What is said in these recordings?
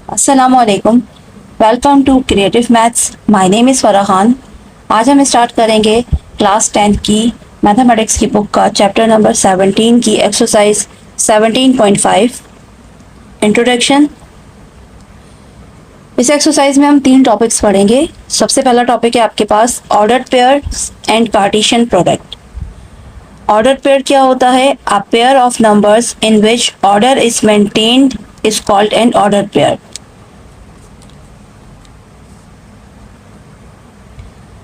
अस्सलामुअलैकुम। Welcome to creative maths. My name is Farah Khan. आज हम स्टार्ट करेंगे क्लास 10th की मैथमेटिक्स की बुक का चैप्टर नंबर 17 की एक्सरसाइज 17.5 इंट्रोडक्शन। इस एक्सरसाइज में हम 3 टॉपिक्स पढ़ेंगे। सबसे पहला टॉपिक है आपके पास ordered pair and Cartesian product. Ordered pair क्या होता है? A pair of numbers in which order is maintained is called an ordered pair.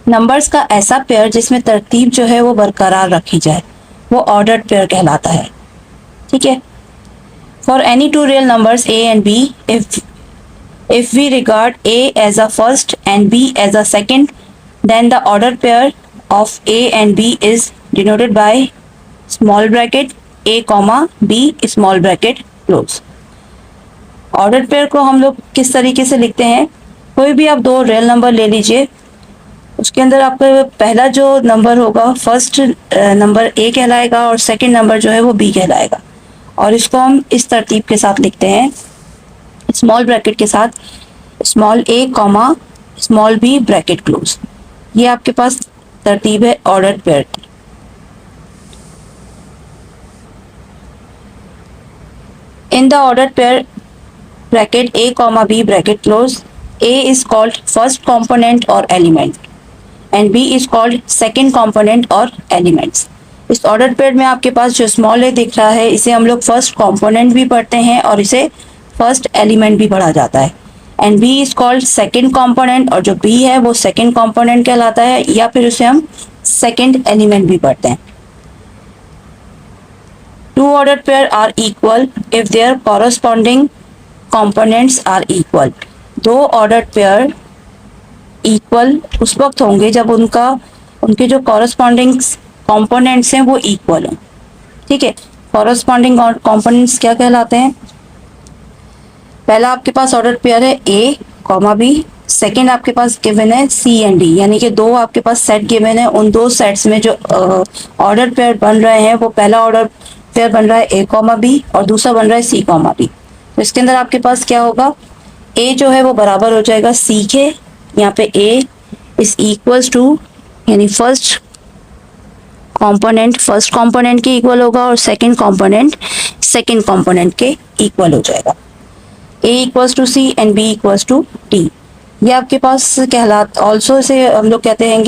Numbers का ऐसा पेयर जिसमें तरतीब जो है वो बरकरार रखी जाए, वो ऑर्डर्ड पेयर कहलाता है। ठीक है। For any two real numbers a and b, if we regard a as a first and b as a second, then the ordered pair of a and b is denoted by small bracket a comma b small bracket close। Ordered pair को हम लोग किस तरीके से लिखते हैं? कोई भी आप दो रियल नंबर ले लीजिए, उसके अंदर आपका पहला जो नंबर होगा फर्स्ट नंबर ए कहलाएगा और सेकंड नंबर जो है वो बी कहलाएगा, और इसको हम इस तरतीब के साथ लिखते हैं, स्मॉल ब्रैकेट के साथ, small A comma small B bracket close. ये आपके पास तरतीब है ऑर्डर्ड पेयर की। In the ordered pair bracket A comma B bracket close, A is called first component और element and B is called second component और elements. इस ordered pair में आपके पास जो स्मॉल ए दिख रहा है, इसे हम लोग फर्स्ट कॉम्पोनेंट भी पढ़ते हैं और इसे फर्स्ट एलिमेंट भी पढ़ा जाता है। And B is called second component, और जो बी है वो सेकेंड कॉम्पोनेंट कहलाता है, या फिर उसे हम सेकेंड एलिमेंट भी पढ़ते हैं। Two ordered pair are equal if their corresponding components are equal. दो ऑर्डर्ड पेयर इक्वल उस वक्त होंगे जब उनके जो कॉरस्पॉन्डिंग कॉम्पोनेंट्स हैं वो इक्वल हों। ठीक है। कॉरस्पॉन्डिंग कॉम्पोनेंट्स क्या कहलाते हैं? पहला आपके पास ऑर्डर पेयर है ए कॉमा बी, सेकेंड आपके पास गिवन है सी एंड डी, यानी कि दो आपके पास सेट गिवन है। उन दो सेट्स में जो ऑर्डर पेयर बन रहे हैं वो पहला ऑर्डर पेयर बन रहा है ए कॉमा बी और दूसरा बन रहा है सी कॉमा बी। तो इसके अंदर आपके पास क्या होगा, ए जो है वो बराबर हो जाएगा सी के। यहाँ पे ए इज इक्वल्स टू, यानी फर्स्ट कंपोनेंट के इक्वल होगा और सेकंड कंपोनेंट के इक्वल हो जाएगा। a equals to C and b equals to d। ये आपके पास ऑल्सो इसे हम लोग कहते हैं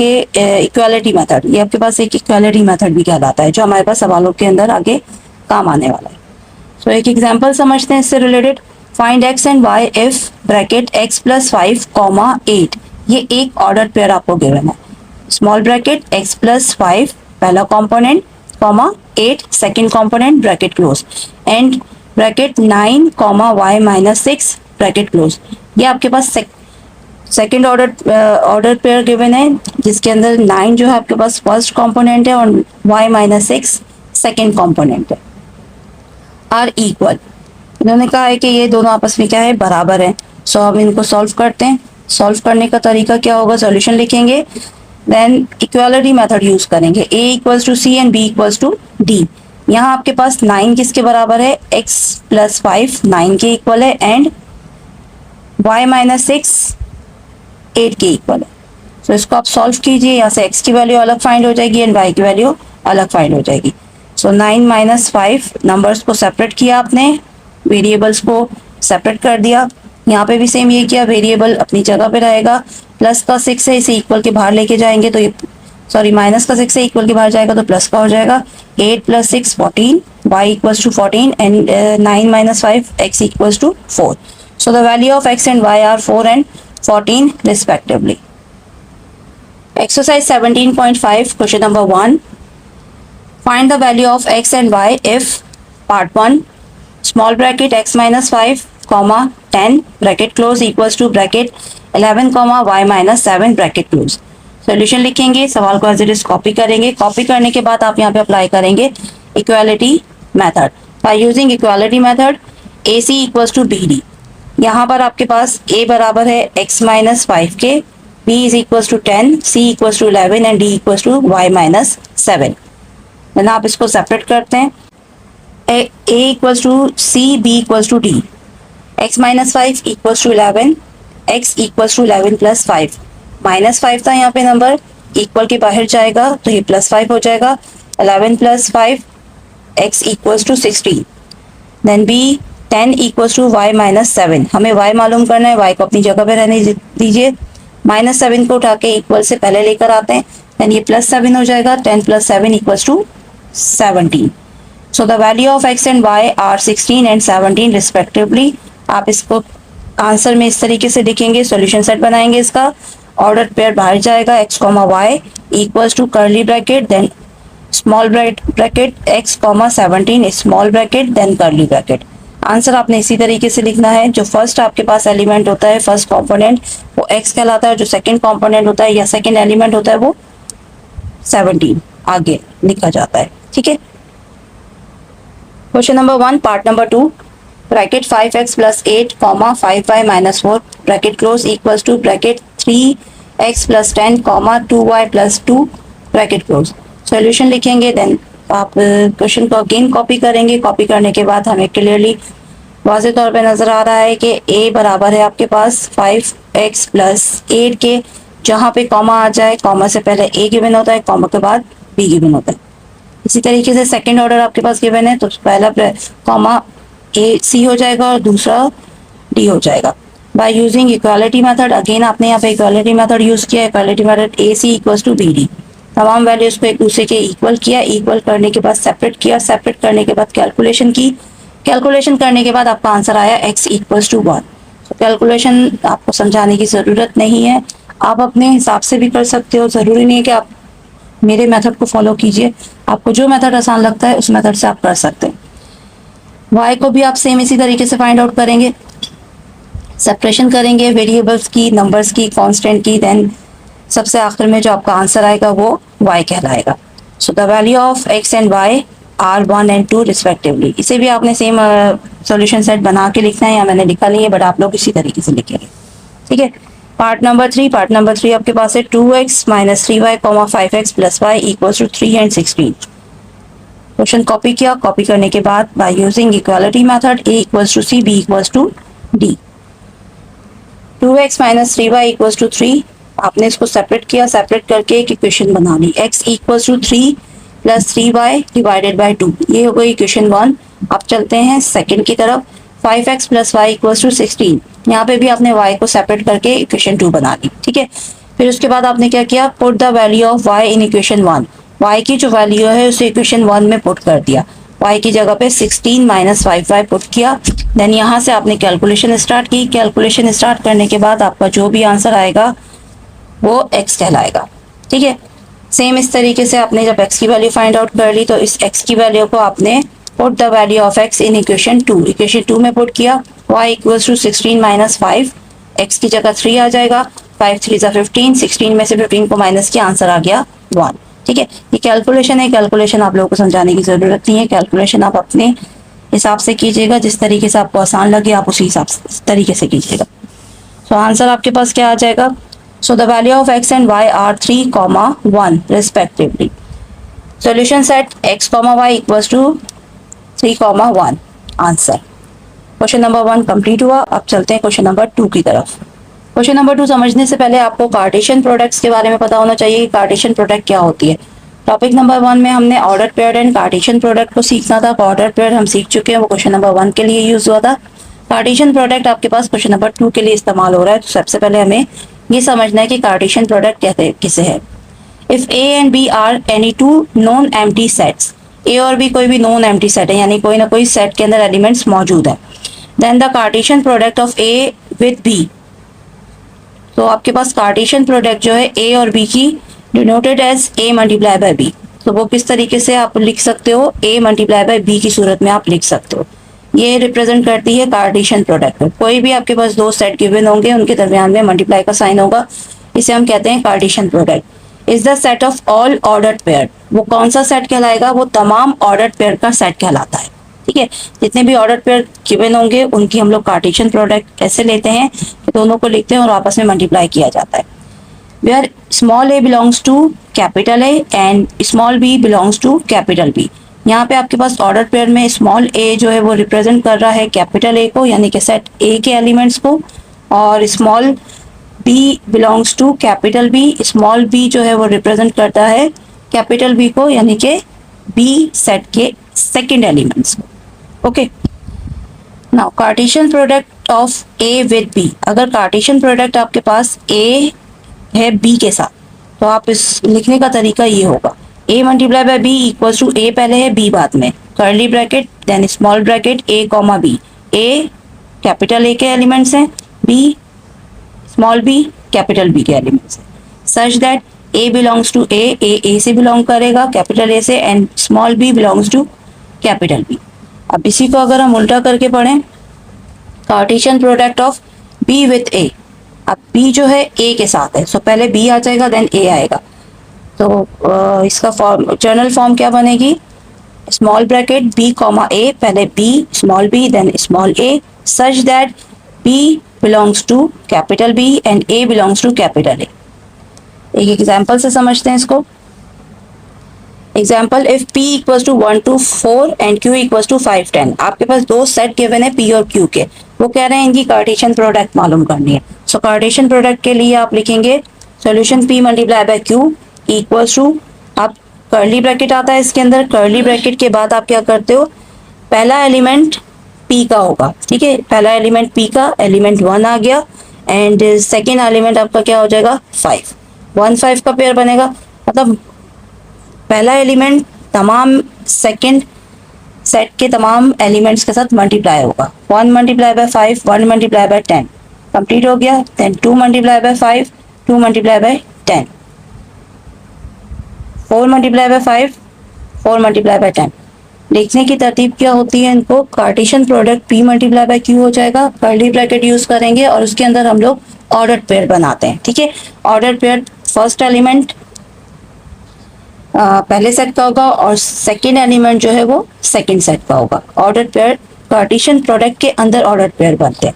इक्वालिटी मेथड। ये आपके पास एक इक्वालिटी मेथड भी कहलाता है, जो हमारे पास सवालों के अंदर आगे काम आने वाला है। सो एक एग्जांपल समझते हैं इससे related. Find x and y if bracket x plus 5 comma 8। ये एक ऑर्डर पेयर आपको गिवन है। स्मॉल ब्रैकेट x प्लस 5 पहला component comma 8 second component bracket close, and bracket 9 comma y minus 6 bracket close. ये आपके पास सेकेंड ऑर्डर पेयर गिवन है, जिसके अंदर 9 जो है आपके पास फर्स्ट कंपोनेंट है और y माइनस 6 सेकेंड कंपोनेंट है। आर इक्वल, इन्होंने कहा है कि ये दोनों आपस में क्या है, बराबर है। सो अब इनको सॉल्व करते हैं। सॉल्व करने का तरीका क्या होगा, सॉल्यूशन लिखेंगे, देन इक्वालिटी मेथड यूज करेंगे। a equals to C and b equals to d। यहाँ आपके पास 9 किसके बराबर है, x प्लस 5 9 के इक्वल है, एंड y माइनस 6 8 के इक्वल है। तो इसको आप सॉल्व कीजिए, यहाँ से x की वैल्यू अलग फाइंड हो जाएगी एंड y की वैल्यू अलग फाइंड हो जाएगी। सो 9 माइनस 5 नंबर्स को सेपरेट किया आपने, वेरिएबल्स को सेपरेट कर दिया। यहाँ पे भी सेम ये किया, वेरिएबल अपनी जगह पे रहेगा। प्लस का 6 है, इसे इक्वल के बाहर लेके जाएंगे तो ये माइनस का 6 है, इक्वल के बाहर जाएगा तो प्लस का हो जाएगा। 8 plus 6 14, y equals to 14 and 9 minus 5 x equals to 4। So the value of x and y are 4 and 14 respectively. Exercise 17.5 question number 1. Find the value of x and y if part 1 small bracket x minus 5 comma 10 bracket close equals to bracket 11 comma y minus 7 bracket close. Solution लिखेंगे, सवाल को as it is copy करेंगे। Copy करने के बाद आप यहाँ पे अप्लाई करेंगे equality method. By using equality method a c equals to b d. यहाँ पर आपके पास a बराबर है x माइनस 5 के, b is equals to 10, c equals to 11 and d equals to y minus 7। Then आप इसको सेपरेट करते हैं, a equals to c, b equals to d। x minus 5 equals to 11, x equals to 11 plus 5, minus 5 था यहाँ पे number, equal के बाहर जाएगा तो ये प्लस 5 हो जाएगा, 11 plus 5 x equals to 16, then b 10 equals to y minus 7, हमें y मालूम करना है, y को अपनी जगह पे रहने दीजिए, माइनस 7 को उठा के इक्वल से पहले लेकर आते हैं, देन ये प्लस 7 हो जाएगा, 10 plus 7 equals to 17. So the value of x and y are 16 and 17 respectively. आप इसको आंसर में इस तरीके से लिखेंगे, सॉल्यूशन सेट बनाएंगे इसका, ऑर्डर पेयर बाहर जाएगा, x comma y equals to curly bracket then small bracket x comma 17 small bracket then curly bracket. Answer आपने इसी तरीके से लिखना है. जो फर्स्ट आपके पास एलिमेंट होता है, फर्स्ट कंपोनेंट, वो x कहलाता है, जो सेकंड कंपोनेंट होता है या सेकंड एलिमेंट होता है वो 17 आगे लिखा जाता है. ठीक है. Question number 1 part number 2, bracket 5x plus 8 comma 5y minus 4 bracket close equals to bracket 3x plus 10 comma 2y plus 2 bracket close. Solution लिखेंगे, देन आप क्वेश्चन को अगेन कॉपी करेंगे. कॉपी करने के बाद हमें क्लियरली वाज़ेह तौर पे नजर आ रहा है कि a बराबर है आपके पास 5x प्लस 8 के, जहाँ पे कॉमा आ जाए, कॉमा से पहले a गिवन होता है, कॉमा के बाद b गिवन होता है. इसी तरीके से सेकंड ऑर्डर आपके पास गिवन है तो पहला कॉमा ए सी हो जाएगा और दूसरा डी हो जाएगा. By using equality method, again आपने यहाँ पे इक्वालिटी मेथड यूज किया. Equality method a c equals to b d, तमाम वैल्यूज को एक दूसरे के इक्वल किया, इक्वल करने के बाद सेपरेट किया, सेपरेट करने के बाद कैलकुलेशन की, कैलकुलेशन करने के बाद आपका आंसर आया x इक्वल्स टू 1. कैलकुलेशन आपको समझाने की ज़रूरत नहीं है, आप अपने हिसाब से भी कर सकते हो, ज़रूरी नहीं है कि आप मेरे मेथड को फॉलो कीजिए, आपको जो मेथड आसान लगता है उस मेथड से आप कर सकते हैं. y को भी आप सेम इसी तरीके से फाइंड आउट करेंगे, सेपरेशन करेंगे वेरिएबल्स की, नंबर्स की, कांस्टेंट की, देन सबसे आखिर में जो आपका आंसर आएगा वो y कहलाएगा. So the value of x and y are 1 and 2 respectively. इसे भी आपने सेम सॉल्यूशन सेट बना के लिखना है, या मैंने लिखा नहीं है बट आप लोग इसी तरीके से लिखेंगे. ठीक है. पार्ट नंबर 3 आपके पास है 2x minus 3y comma 5x plus y equals to 3 and 16. Question copy किया, कॉपी करने के बाद by using equality method a equals to c, b equals to d. 2x minus 3y equals to 3, आपने इसको separate किया, separate करके एक equation बना ली, x equals to 3 plus 3y divided by 2. ये हो गई इक्वेशन 1. अब चलते हैं सेकंड की तरफ. 5x plus y equals to 16, यहाँ पे भी आपने y को सेपरेट करके इक्वेशन 2 बना ली. ठीक है. फिर उसके बाद आपने क्या किया, put the value of y in equation 1. y की जो वैल्यू है उसे इक्वेशन 1 में पुट कर दिया, y की जगह पे 16 माइनस 5y पुट किया. देन यहाँ से आपने कैलकुलेशन स्टार्ट की. कैलकुलेशन स्टार्ट करने के बाद आपका जो भी आंसर आएगा वो x कहलाएगा. ठीक है. सेम इस तरीके से आपने जब x की वैल्यू फाइंड आउट कर ली तो इस x की वैल्यू को आपने put the value of x in equation 2, equation 2 में पुट किया. y equals to 16 minus 5, x की जगह 3 आ जाएगा, 5 3 जा 15, 16 में से 15 को माइनस किया, आंसर आ गया 1. ठीक है. ये कैलकुलेशन है, कैलकुलेशन आप लोगों को समझाने की जरूरत नहीं है, कैलकुलेशन आप अपने हिसाब से कीजिएगा, जिस तरीके से आपको आसान लगे आप उसी हिसाब से तरीके से कीजिएगा. सो आंसर आपके पास क्या आ जाएगा. So the value of x and y are 3, 1 respectively. Solution set x, y equals to 3, 1. Answer. Question number 1 complete हुआ. अब चलते हैं क्वेश्चन नंबर 2 की तरफ. क्वेश्चन नंबर 2 समझने से पहले आपको कार्टेशियन प्रोडक्ट्स के बारे में पता होना चाहिए कि कार्टेशियन प्रोडक्ट क्या होती है. टॉपिक नंबर 1 में हमने order pair and Cartesian product को सीखना था. ऑर्डर पेयर हम सीख चुके हैं, वो क्वेश्चन नंबर 1 के लिए यूज हुआ था. कार्टेशियन प्रोडक्ट आपके पास क्वेश्चन नंबर 2 के लिए इस्तेमाल हो रहा है. तो सबसे पहले हमें ये समझना है कि कार्टेशियन प्रोडक्ट कहते किसे है. If A and B are any two non empty sets, A और बी कोई भी नॉन एम्प्टी सेट है, यानी कोई ना कोई सेट के अंदर एलिमेंट्स मौजूद है. Then the Cartesian product of a with b, तो आपके पास कार्टेशियन प्रोडक्ट जो है ए और बी की denoted as a multiply by B. तो वो किस तरीके से आप लिख सकते हो, ए मल्टीप्लाई बाय बी की सूरत में आप लिख सकते हो. ये रिप्रेजेंट करती है कार्टेशियन प्रोडक्ट. कोई भी आपके पास दो सेट गिवन होंगे, उनके दरमियान में मल्टीप्लाई का साइन होगा, इसे हम कहते हैं Cartesian product. Is the set of all ordered pair, वो कौन सा सेट कहलाएगा, वो तमाम ऑर्डर्ड पेयर का सेट कहलाता है. ठीक है. जितने भी ऑर्डर पेयर गिवन होंगे उनकी हम लोग कार्टेशियन प्रोडक्ट ऐसे लेते हैं कि दोनों को लिखते हैं और आपस में मल्टीप्लाई किया जाता है. Where small a belongs to capital a and small b belongs to capital b, यहाँ पे आपके पास ऑर्डर पेयर में स्मॉल ए जो है वो रिप्रेजेंट कर रहा है कैपिटल ए को, यानी कि सेट ए के एलिमेंट्स को, और small b belongs to capital b, small b जो है वो रिप्रेजेंट करता है कैपिटल बी को, यानी कि बी सेट के सेकेंड एलिमेंट्स को। Okay, now Cartesian product of a with b. अगर कार्टेशियन प्रोडक्ट आपके पास ए है बी के साथ, तो आप इस लिखने का तरीका ये होगा, a multiply by B equals to A पहले है b बाद में, curly bracket then small bracket a comma b। a capital a के एलिमेंट्स हैं, b small b capital b के एलिमेंट्स हैं, such that a belongs to a से belong करेगा कैपिटल a से, and small b belongs to capital b। अब इसी को अगर हम उल्टा करके पढ़ें, Cartesian product of b with a, अब b जो है a के साथ है, सो पहले b आ जाएगा देन a आएगा, तो इसका फॉर्म जर्नल फॉर्म क्या बनेगी, small bracket b comma a, पहले b small b then small a, such that b belongs to capital b and a belongs to capital a। एक एग्जांपल से समझते हैं इसको। Example, if p equals to 1 to 4 and q equals to 5 10। आपके पास दो सेट गिवन है p और q के, वो कह रहे हैं इनकी कार्टेशियन प्रोडक्ट मालूम करनी है। सो कार्टेशियन प्रोडक्ट के लिए आप लिखेंगे solution p multiply by q equals to, आप कर्ली ब्रैकेट आता है इसके अंदर, कर्ली ब्रैकेट के बाद आप क्या करते हो, पहला एलिमेंट p का होगा, ठीक है, पहला एलिमेंट p का एलिमेंट 1 आ गया, एंड सेकेंड एलिमेंट आपका क्या हो जाएगा 5, 1 5 का पेयर बनेगा, मतलब पहला एलिमेंट तमाम सेकंड सेट के तमाम एलिमेंट्स के साथ मल्टीप्लाई होगा। 1 multiply by 5, 1 multiply by 10 complete हो गया, then 2 multiply by 5, 2 multiply by 10, 4 multiply by 5, 4 multiply by 10। लिखने की तरतीब क्या होती है, इनको Cartesian product p multiply by q हो जाएगा, कर्ली ब्रैकेट यूज करेंगे और उसके अंदर हम लोग ऑर्डर पेयर बनाते हैं, ठीक है। ऑर्डर पेयर फर्स्ट एलिमेंट पहले सेट का होगा और सेकेंड एलिमेंट जो है वो सेकेंड सेट का होगा। ऑर्डर पेयर कार्टेशियन प्रोडक्ट के अंदर ऑर्डर पेयर बनते हैं,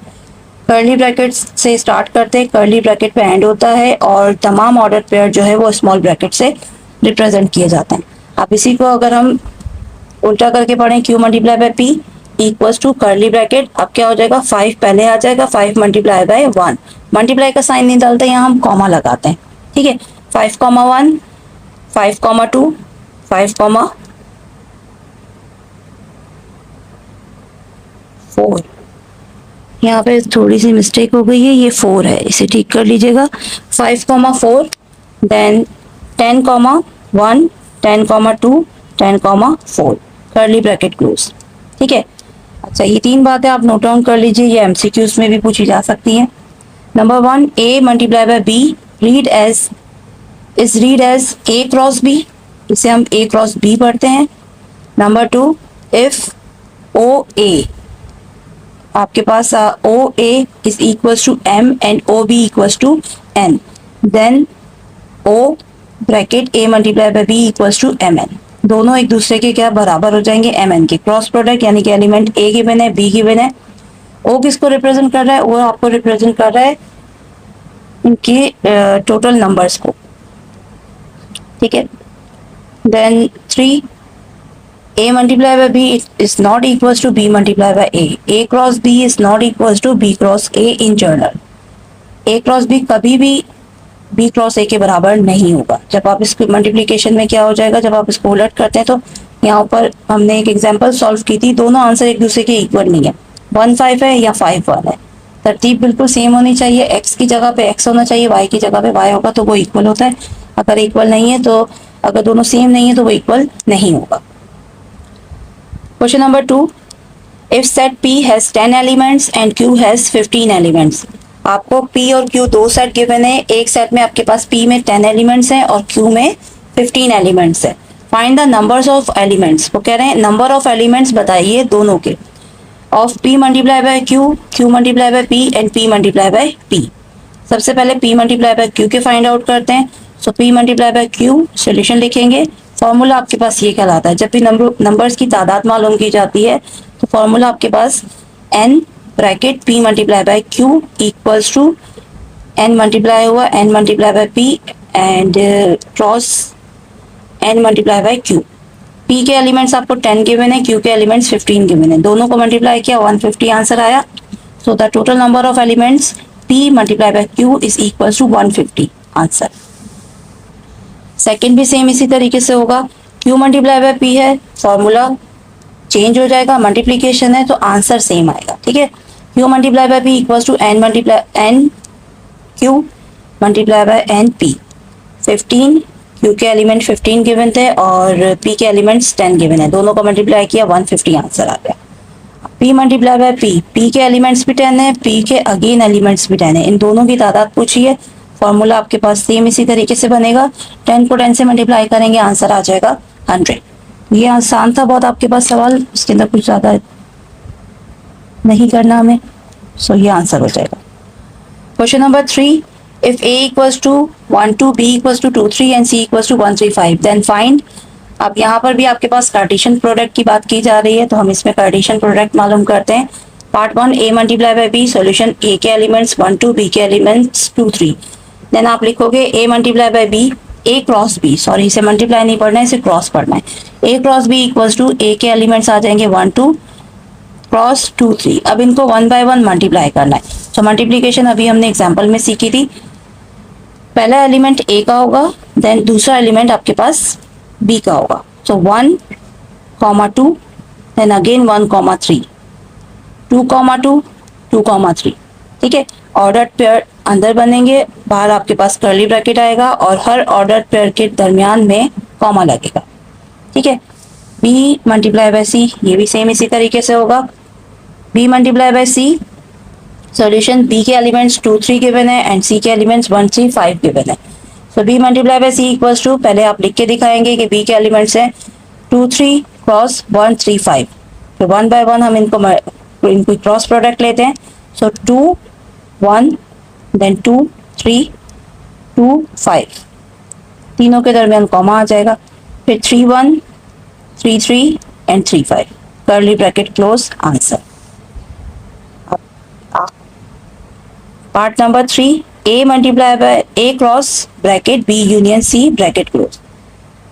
कर्ली ब्रैकेट से स्टार्ट करते हैं, कर्ली ब्रैकेट पे एंड होता है, और तमाम ऑर्डर पेयर जो है वो स्मॉल ब्रैकेट से रिप्रेजेंट किए जाते हैं। अब इसी को अगर हम उल्टा करके पढ़ें, q multiply by p equals to curly bracket, अब क्या हो जाएगा 5 पहले आ जाएगा, 5 मल्टीप्लाई बाय 1, मल्टीप्लाई का साइन नहीं डालते, यहाँ हम कॉमा लगाते हैं, ठीक है, 5 कॉमा 1, 5 कॉमा 2, 5 कॉमा 4, यहाँ पे थोड़ी सी मिस्टेक हो गई है, ये 4 है, इसे ठीक कर लीजिएगा, 5 comma 4, then 10 comma 1, 10 comma 2, 10 comma 4, curly bracket close, ठीक है। अच्छा, ये तीन बातें आप नोट डाउन कर लीजिए, ये एमसीक्यूज में भी पूछी जा सकती हैं। Number 1, a multiply by b read as read as a cross b, इसे हम a क्रॉस b पढ़ते हैं। नंबर 2, इफ ओ ए, आपके पास O A is equals to m and O B equals to n, then o bracket a multiply by b equals to m n, दोनों एक दूसरे के क्या बराबर हो जाएंगे m n के, क्रॉस प्रोडक्ट यानी कि एलिमेंट a गिवन है, b गिवन है, o किसको रिप्रेजेंट कर रहा है, वो आपको रिप्रेजेंट कर रहा है इनके टोटल नंबर्स को, ठीक है। Then 3, a multiply by b is not equals to b multiply by a cross b is not equals to b cross a in general, a cross b कभी भी b क्रॉस a के बराबर नहीं होगा। जब आप इसको मल्टीप्लिकेशन में क्या हो जाएगा, जब आप इसको उलट करते हैं, तो यहाँ पर हमने एक एग्जांपल सॉल्व की थी, दोनों आंसर एक दूसरे के इक्वल नहीं है, 1 5 है या 5 1 है, तरतीब बिल्कुल सेम होनी चाहिए, x की जगह पे x होना चाहिए, y की जगह पे y होगा, तो वो इक्वल होता है। अगर इक्वल नहीं है, तो अगर दोनों सेम नहीं है तो वो इक्वल नहीं होगा। Question number 2, if set p has 10 elements and q has 15 elements. आपको p और q दो सेट गिवन है, एक सेट में आपके पास p में 10 एलिमेंट्स हैं और q में 15 एलिमेंट्स है। Find the numbers of elements, वो कह रहे हैं नंबर ऑफ एलिमेंट्स बताइए दोनों के, of p multiply by q, q multiply by p and p multiply by p। सबसे पहले p मल्टीप्लाई बाय q के फाइंड आउट करते हैं। सो p multiply by q solution लिखेंगे। फॉर्मूला आपके पास ये कहलाता है, जब भी नंबर्स की तादाद मालूम की जाती है तो फॉर्मूला आपके पास n bracket p multiply by q equals to n multiply हुआ n multiply by p and cross n multiply by q। P के एलिमेंट्स आपको 10 गिवन है, क्यू के एलिमेंट्स 15 गिवन है, दोनों को मल्टीप्लाई किया 150 आंसर आया। So the total number of elements P multiply by Q is equal to 150 answer. Second भी सेम इसी तरीके से होगा, क्यू मल्टीप्लाई बाय पी है, फॉर्मूला चेंज हो जाएगा, मल्टीप्लीकेशन है तो आंसर सेम आएगा, ठीक है। Q multiply by P equal to N multiply N Q multiply by N P. 15 Q के एलिमेंट 15 गिवन थे और पी के एलिमेंट्स 10 गिवन है, दोनों को मल्टीप्लाई किया 150 आंसर आ गया। पी मल्टीप्लाई बाय पी के एलिमेंट्स भी 10 है, पी के अगेन एलिमेंट्स भी 10 है, इन दोनों की तादाद पूछी है, फॉर्मूला आपके पास सेम इसी तरीके से बनेगा, 10 को 10 से मल्टीप्लाई करेंगे आंसर आ जाएगा 100। ये आसान था बहुत आपके पास सवाल, इसके अंदर कुछ ज़्यादा नहीं करना हमें, सो ये आंसर हो जाएगा। Question number 3, if a equals to 1 2, b equals to 2 3 and c equals to 1 3 5 then find। अब यहाँ पर भी आपके पास कार्टेशियन प्रोडक्ट की बात की जा रही है, तो हम इसमें कार्टेशियन प्रोडक्ट मालूम करते हैं। Part 1 a multiply by b, solution a के एलिमेंट्स 1 2, b के एलिमेंट्स 2 3। देन आप लिखोगे a multiply by b, a cross b, sorry इसे मल्टीप्लाई नहीं पढ़ना है, इसे क्रॉस पढ़ना है। a cross b equals to a के एलिमेंट्स आ जाएंगे 1 2 क्रॉस 2 3। अब इनको 1 बाय 1 मल्टीप्लाई करना है, तो मल्टीप्लीकेशन अभी हमने एग्जाम्पल में सीखी थी। पहला एलिमेंट a का होगा, देन दूसरा एलिमेंट आपके पास b का होगा, सो 1 2 देन अगेन 1 3 2 2 2 3, ठीक है। ऑर्डर पेयर अंदर बनेंगे, बाहर आपके पास कर्ली ब्रैकेट आएगा और हर ऑर्डर पेयर के दरमियान में कॉमा लगेगा, ठीक है। b मल्टीप्लाई बाय c, ये भी सेम इसी तरीके से होगा, b multiply by c, solution b के एलिमेंट्स 2 3 गिवन है एंड c के एलिमेंट्स 1 3 5 गिवन है। So b multiply by c equals to, पहले आप लिख के दिखाएंगे कि b के एलिमेंट्स हैं 2 3 क्रॉस 1 3 5, तो 1 बाय 1 हम इनको क्रॉस प्रोडक्ट लेते हैं। सो 2 1 देन 2 3 2 5, तीनों के दरमियान कॉमा आ जाएगा, फिर 3 1 3 3 and 3 5, curly bracket close answer. Part number 3, a multiply by a cross bracket b union c bracket close.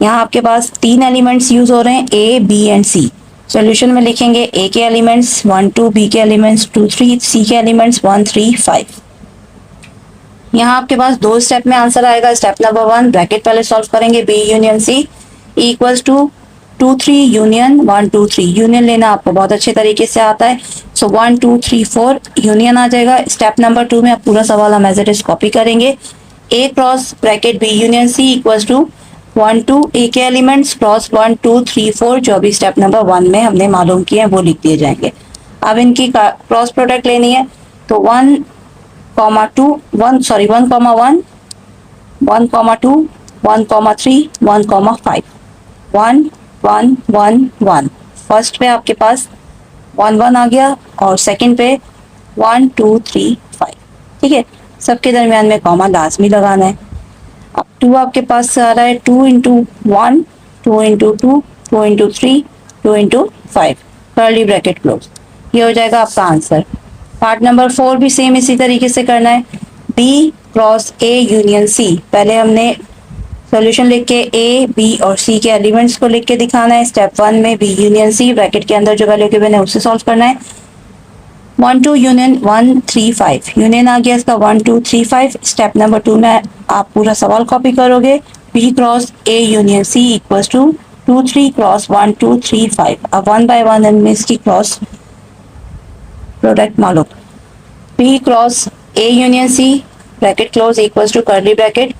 यहाँ आपके पास तीन एलिमेंट्स यूज हो रहे हैं a b and c। Solution में लिखेंगे a के एलिमेंट्स 1 2, b के एलिमेंट्स 2 3, c के एलिमेंट्स 1 3 5। यहाँ आपके पास दो स्टेप में आंसर आएगा। स्टेप नंबर 1, ब्रैकेट पहले सॉल्व करेंगे, b union c equals to 2 3 union 1 2 3, union लेना आपको बहुत अच्छे तरीके से आता है। सो 1 2 3 4 यूनियन आ जाएगा। स्टेप नंबर 2 में आप पूरा सवाल हम एज इट इज कॉपी करेंगे, a cross bracket b union c equals to 1 2, a के एलिमेंट्स क्रॉस 1 2 3 4, जो अभी स्टेप नंबर 1 में हमने मालूम किए हैं वो लिख दिए जाएंगे। अब इनकी क्रॉस प्रोडक्ट लेनी है, तो 1 2 1 सॉरी 1 1 1 2 1 3 1 5 1 1 1 1। फर्स्ट पे आपके पास 1 1 आ गया और सेकंड पे 1 2 3 5, ठीक है। सबके दरमियान में कॉमा लाजमी लगाना है। अब 2 आपके पास आ रहा है, 2 into 1 2 into 2 2 into 3 2 into 5, curly bracket close, ये हो जाएगा आपका आंसर। पार्ट नंबर 4 भी सेम इसी तरीके से करना है, b cross a union c। पहले हमने सॉल्यूशन लिख के a b और c के एलिमेंट्स को लिख के दिखाना है। स्टेप 1 में b यूनियन c, ब्रैकेट के अंदर जो वैल्यू गिवन है उससे सॉल्व करना है। 1 2 यूनियन 1 3 5, यूनियन आ गया इसका 1 2 3 5। स्टेप नंबर 2 में आप पूरा सवाल कॉपी करोगे, b cross a union c equals to 2 3 cross 1 2 3 5। अब 1 बाय 1 में इसकी क्रॉस प्रोडक्ट मालूम, b cross a union c bracket close equals to curly bracket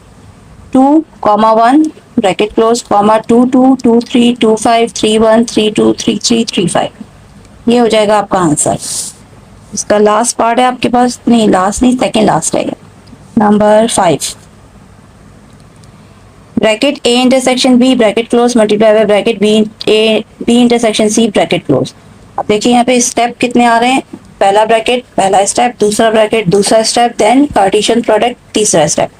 2 1 bracket close comma 2 2 2 3 2 5 3 1 3 2 3 3 3 5, ये हो जाएगा आपका आंसर। इसका लास्ट पार्ट है आपके पास, नहीं लास्ट नहीं सेकेंड लास्ट है, number 5, bracket a intersection b bracket close multiply by bracket b intersection c bracket close. अब देखिए यहाँ पे स्टेप कितने आ रहे हैं, पहला ब्रैकेट पहला स्टेप, दूसरा ब्रैकेट दूसरा स्टेप, देन कार्टेशियन प्रोडक्ट तीसरा स्टेप।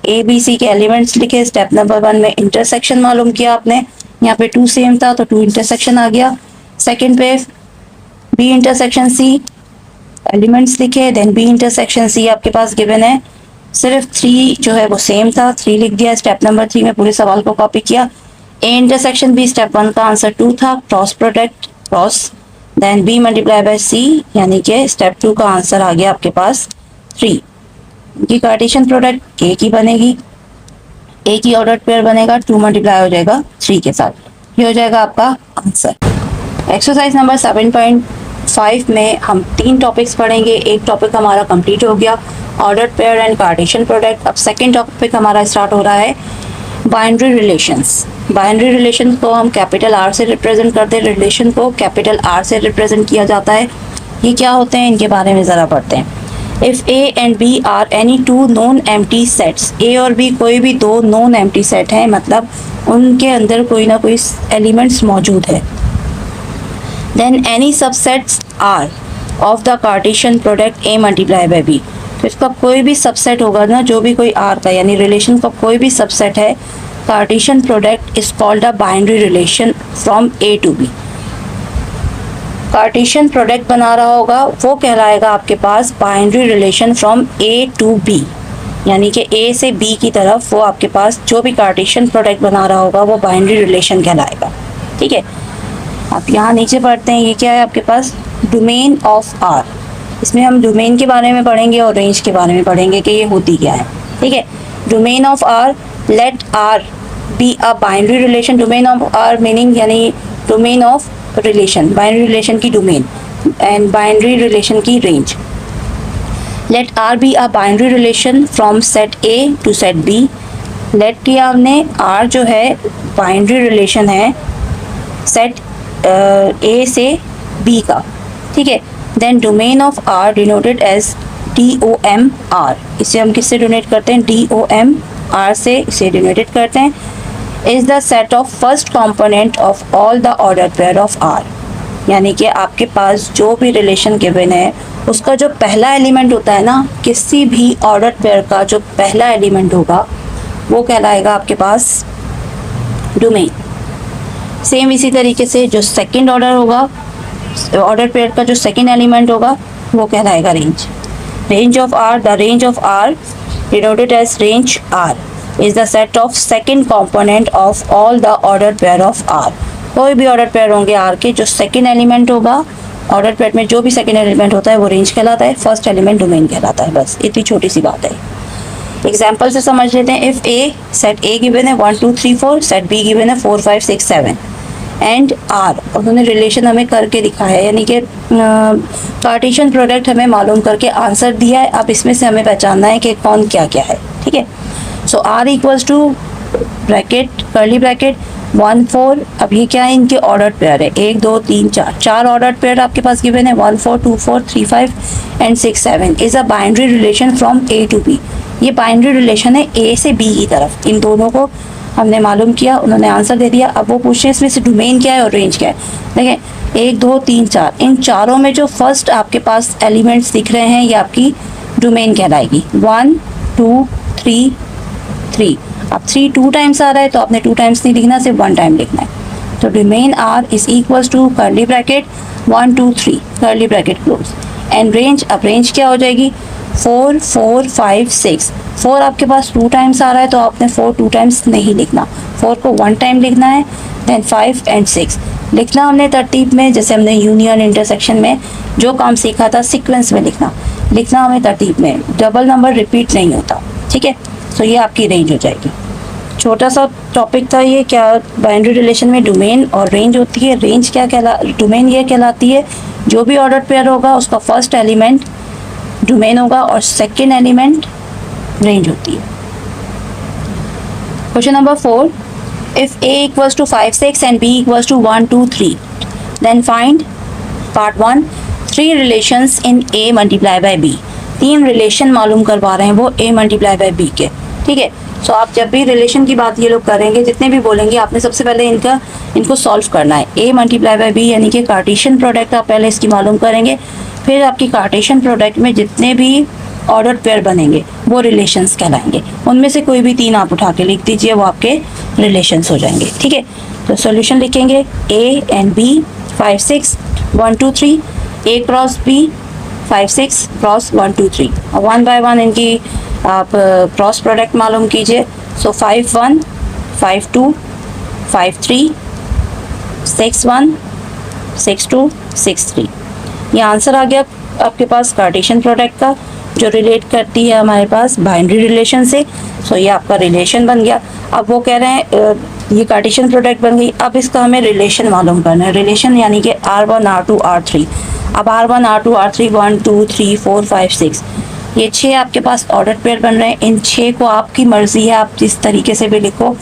ए बी सी के एलिमेंट्स लिखे, स्टेप नंबर 1 में इंटरसेक्शन मालूम किया आपने, यहाँ पे 2 सेम था तो 2 इंटरसेक्शन आ गया। सेकंड पे बी इंटरसेक्शन सी, एलिमेंट्स लिखे, देन बी इंटरसेक्शन सी आपके पास गिवन है, सिर्फ 3 जो है वो सेम था, 3 लिख दिया। स्टेप नंबर 3 में पूरे सवाल को कॉपी किया। ए इंटरसेक्शन बी स्टेप 1 का आंसर 2 था, cross product cross, then B multiply by C यानी कि स्टेप 2 का आंसर आ गया आपके पास 3। इनकी कार्टेशियन प्रोडक्ट ए की बनेगी, ए की ऑर्डर पेयर बनेगा, 2 मल्टीप्लाई हो जाएगा 3 के साथ, ये हो जाएगा आपका आंसर। एक्सरसाइज नंबर 7.5 में हम 3 टॉपिक्स पढ़ेंगे। एक टॉपिक हमारा कंप्लीट हो गया, order pair and Cartesian product. अब सेकेंड टॉपिक हमारा स्टार्ट हो रहा है बाइनरी रिलेशंस। बाइनरी रिलेशन को हम कैपिटल आर से रिप्रेजेंट करते हैं, रिलेशन को कैपिटल आर से रिप्रेजेंट किया जाता है। ये क्या होते हैं इनके बारे में ज़रा पढ़ते हैं। If A and B are any two non empty sets, A और बी कोई भी दो नॉन एम्प्टी सेट हैं, मतलब उनके अंदर कोई ना कोई एलिमेंट्स मौजूद है। Then any subsets are of the Cartesian product A multiply by B, तो इसका कोई भी सबसेट होगा ना, जो भी कोई आर का यानी रिलेशन का कोई भी सबसेट है, Cartesian product is called a binary relation from A to B. Cartesian product बना रहा होगा वो कहलाएगा आपके पास binary relation from A to B, यानी कि ए से बी की तरफ वो आपके पास जो भी कार्टेशियन प्रोडक्ट बना रहा होगा वो बाइनरी रिलेशन कहलाएगा। ठीक है, आप यहाँ नीचे पढ़ते हैं, ये क्या है आपके पास डोमेन ऑफ आर। इसमें हम डोमेन के बारे में पढ़ेंगे और रेंज के बारे में पढ़ेंगे कि ये होती क्या है। ठीक है, domain of R, let R be a binary relation. Domain of R meaning यानी domain of relation, binary relation की डोमेन एंड बाइनरी रिलेशन की range. Let R be a binary relation from set A to set B. Let किया हमने, R जो है binary relation है set A से B का। ठीक है, then domain of R denoted as DOM R, इसे हम किससे डोनेट करते हैं, DOM R से इसे डिनोटेड करते हैं। Is the set of first component of all the order pair of R, यानी कि आपके पास जो भी रिलेशन गिवन है उसका जो पहला एलिमेंट होता है ना, किसी भी ऑर्डर पेयर का जो पहला एलिमेंट होगा वो कहलाएगा आपके पास डोमेन। सेम इसी तरीके से जो सेकंड ऑर्डर होगा, ऑर्डर पेयर का जो सेकंड एलिमेंट होगा वो कहलाएगा range. Range of R, the range of R denoted as range R is the set of second component of all the order pair of R. कोई भी order pair होंगे R के, जो सेकंड एलिमेंट होगा order pair में, जो भी second element होता है वो रेंज कहलाता है, फर्स्ट एलिमेंट डोमेन कहलाता है। बस इतनी छोटी सी बात है। एग्जाम्पल से समझ लेते हैं। If A, set A given है 1 2 3 4, सेट बी गिवन है 4 5 6 7 एंड आर, उन्होंने रिलेशन हमें करके दिखाया है, यानी कि कार्टेशियन प्रोडक्ट हमें मालूम करके आंसर दिया है। अब इसमें से हमें पहचानना है कि कौन क्या क्या है। ठीक है, so R equals to bracket curly bracket 1 4। अब ये क्या है, इनके ऑर्डर पेयर है 1 2 3 4, चार ऑर्डर पेयर आपके पास गिवन है 1 4 2 4 3 5 and 6 7 is a binary relation from A to B. ये बाइनरी रिलेशन है ए से बी की तरफ। इन दोनों को हमने मालूम किया, उन्होंने आंसर दे दिया। अब वो पूछे इसमें से डोमेन क्या है और रेंज क्या है। देखें 1 2 3 4, इन चारों में जो फर्स्ट आपके पास एलिमेंट्स दिख रहे हैं ये आपकी डोमेन कहलाएगी। 1 2 3 3। अब 3 2 टाइम्स आ रहा है तो आपने 2 टाइम्स नहीं लिखना, सिर्फ 1 टाइम लिखना है। तो domain R is equals to curly bracket 1 2 3 curly bracket close and range. अब रेंज क्या हो जाएगी 4 4 5 6। 4 आपके पास 2 टाइम्स आ रहा है तो आपने 4 2 टाइम्स नहीं लिखना, 4 को 1 टाइम लिखना है। देन 5 एंड 6 लिखना हमने तरतीब में, जैसे हमने यूनियन इंटरसेक्शन में जो काम सीखा था सीक्वेंस में लिखना हमें तरतीब में, डबल नंबर रिपीट नहीं होता। ठीक है, तो ये आपकी रेंज हो जाएगी। छोटा सा टॉपिक था ये, क्या बाइनरी रिलेशन में डोमेन और रेंज होती है। रेंज क्या डोमेन ये कहलाती है जो भी ऑर्डर पेयर होगा उसका फर्स्ट एलिमेंट डोमेन होगा और सेकेंड एलिमेंट रेंज होती है। Question number 4, if a equals to 5 6 and b equals to 1 2 3, then find part 1 3 relations in a multiply by b। 3 relation मालूम करवा रहे हैं वो a मल्टीप्लाई बाय b के। ठीक है, सो आप जब भी रिलेशन की बात ये लोग करेंगे, जितने भी बोलेंगे, आपने सबसे पहले इनको सॉल्व करना है। a मल्टीप्लाई बाय b यानी कि कार्टेशियन प्रोडक्ट आप पहले इसकी मालूम करेंगे, फिर आपकी कार्टेशियन प्रोडक्ट में जितने भी ऑर्डर पेयर बनेंगे वो रिलेशंस कहलाएंगे। उनमें से कोई भी 3 आप उठा के लिख दीजिए, वो आपके रिलेशंस हो जाएंगे। ठीक है, तो सॉल्यूशन लिखेंगे a and b 5 6 1 2 3, a cross b 5 6 cross 1 2 3, और 1 बाय 1 इनकी आप क्रॉस प्रोडक्ट मालूम कीजिए। सो 5 1 5 2 5 3 6 1 6 2 6 3। ये आंसर आ गया आपके पास कार्टेशियन प्रोडक्ट का, जो रिलेट करती है हमारे पास बाइनरी रिलेशन से। सो ये आपका रिलेशन बन गया। अब वो कह रहे हैं ये कार्टेशियन प्रोडक्ट बन गई, अब इसका हमें रिलेशन मालूम करना है। रिलेशन यानी कि R1 R2 R3। अब R1 R2 R3 1 2 3 4 5 6, ये 6 आपके पास ऑर्डर पेयर बन रहे हैं। इन 6 को आपकी मर्जी है, आप जिस तरीके से भी लिखो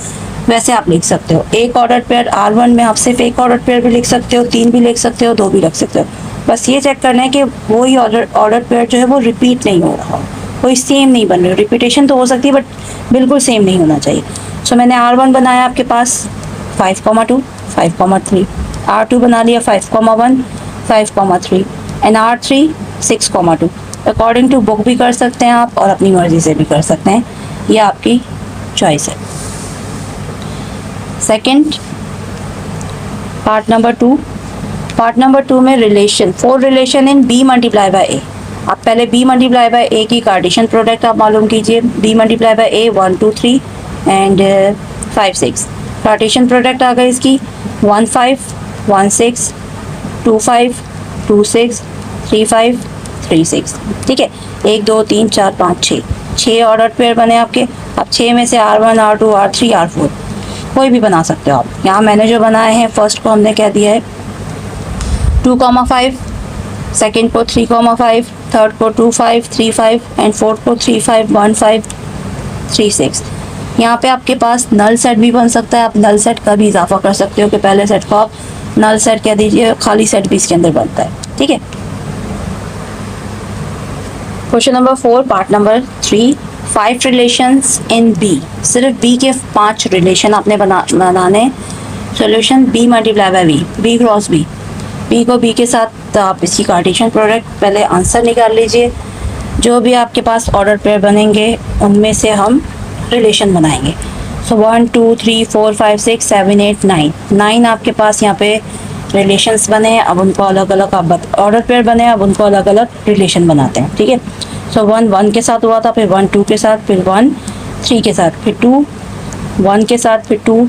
वैसे आप लिख सकते हो। एक ऑर्डर पेयर R1 में आप सिर्फ एक ऑर्डर पेयर भी लिख सकते हो, 3 भी लिख सकते हो, 2 भी लिख सकते हो। बस ये चेक करना है कि वही ऑर्डर पेयर जो है वो रिपीट नहीं हो रहा, कोई सेम नहीं बन रही। रिपीटेशन तो हो सकती है बट बिल्कुल सेम नहीं होना चाहिए। सो मैंने R1 बनाया आपके पास 5,2 5,3, R2 बना लिया 5,1 5,3 and R3 6,2। According to book भी कर सकते हैं आप और अपनी मर्जी से भी कर सकते हैं, ये आपकी चॉइस है। सेकंड पार्ट नंबर 2 में relation, 4 relation in B multiply by A। आप पहले B मल्टीप्लाई बाय A की कार्टेशियन प्रोडक्ट आप मालूम कीजिए। B multiply by A 1 2 3 and 5 6। Cartesian product आ गई इसकी 1 5 1 6 2 5 2 6 3 5 3 6। ठीक है, 1 2 3 4 5 6 ऑर्डर पेयर बने आपके। अब 6 में से R1 R2 R3 R4 कोई भी बना सकते हो आप। यहाँ मैंने जो बनाए हैं, फर्स्ट को हमने कह दिया है 2,5, सेकेंड को 3,5, थर्ड को 2 5 3 5 एंड फोर्थ को 3 5 1 5 3 6। यहाँ पे आपके पास नल सेट भी बन सकता है। आप नल सेट का भी इजाफा कर सकते हो कि पहले सेट को आप नल सेट कह दीजिए, खाली सेट भी इसके अंदर बनता है। ठीक है, question number 4 part number 3, 5 relations in B। सिर्फ B के 5 रिलेशन आपने बनाने। Solution B multiply bye B cross B को B के साथ आप इसकी कार्टेशियन प्रोडक्ट पहले आंसर निकाल लीजिए। जो भी आपके पास ऑर्डर पेयर बनेंगे उनमें से हम रिलेशन बनाएंगे। सो 1 2 3 4 5 6 7 8 9 आपके पास यहाँ पे रिलेशंस बने हैं। अब उनको अलग अलग आप ऑर्डर पेयर बने हैं, अब उनको अलग अलग रिलेशन बनाते हैं। ठीक है, सो 1 1 के साथ हुआ था, फिर 1 2 के साथ, फिर 1 3 के साथ, फिर 2 1 के साथ, फिर 2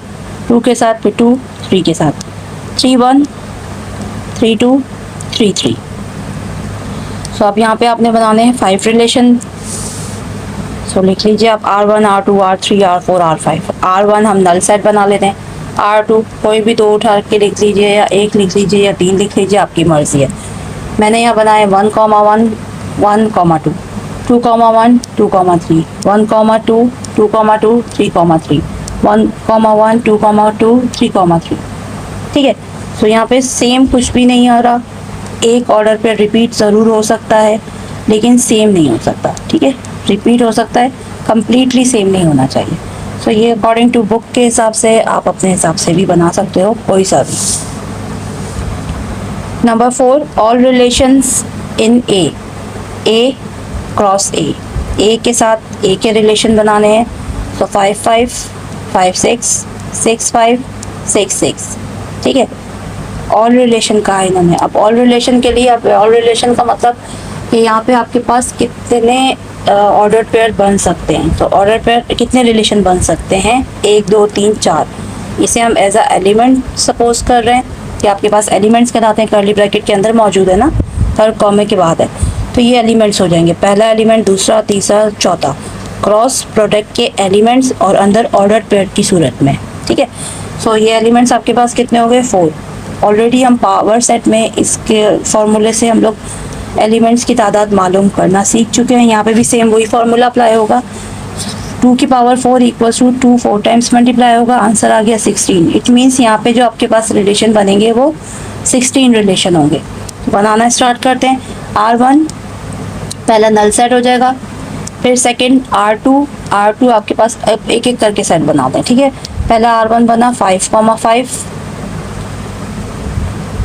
2 के साथ, फिर 2 3 के साथ, 3 1 3 2 3 3। सो अब यहाँ पे आपने बनाने हैं 5 रिलेशन। सो लिख लीजिए आप R1 R2 R3 R4 R5। R1 हम नल सेट बना लेते हैं, R2 कोई भी 2 उठा के लिख लीजिए, या 1 लिख लीजिए, या 3 लिख लीजिए, आपकी मर्जी है। मैंने यहाँ बनाए 1, 1 1, 2 2, 1 2, 3 1, 2 2, 3, 3 1, 1 2, 2 3, 3। ठीक है, तो यहाँ पे सेम कुछ भी नहीं आ रहा। एक ऑर्डर पे रिपीट ज़रूर हो सकता है लेकिन सेम नहीं हो सकता। ठीक है, रिपीट हो सकता है, कंप्लीटली सेम नहीं होना चाहिए। सो ये अकॉर्डिंग टू बुक के हिसाब से आप अपने हिसाब से भी बना सकते हो, कोई सा भी। Number 4, all relations in A cross ए के साथ ए के रिलेशन बनाने हैं। तो 5 5 5 6 6 5 6 6। ठीक है, ऑल रिलेशन का है इन्होंने। अब ऑल रिलेशन के लिए, अब ऑल रिलेशन का मतलब कि यहाँ पे आपके पास कितने ऑर्डर पेयर बन सकते हैं। तो ऑर्डर पेयर कितने रिलेशन बन सकते हैं, 1 2 3 4। इसे हम एज अ एलिमेंट सपोज कर रहे हैं कि आपके पास एलिमेंट्स कहलाते हैं, कर्ली ब्रैकेट के अंदर मौजूद है ना, हर कॉमे के बाद है। तो ये एलिमेंट्स हो जाएंगे, पहला एलिमेंट, दूसरा, तीसरा, चौथा। क्रॉस प्रोडक्ट के एलिमेंट्स और अंदर ऑर्डर पेयर की सूरत में। ठीक है, सो ये एलिमेंट्स आपके पास कितने हो गए, 4। ऑलरेडी हम पावर सेट में इसके फॉर्मूले से हम लोग एलिमेंट्स की तादाद मालूम करना सीख चुके हैं। यहाँ पे भी सेम वही फार्मूला अप्लाई होगा। 2 की power 4 equals to 2 4 times multiply होगा, आंसर आ गया 16। इट मीन्स यहाँ पे जो आपके पास रिलेशन बनेंगे वो 16 रिलेशन होंगे। बनाना स्टार्ट करते हैं। R1 पहला नल सेट हो जाएगा, फिर सेकंड R2 आपके पास एक एक करके सेट बनाते हैं। ठीक है, पहला R1 बना 5, 5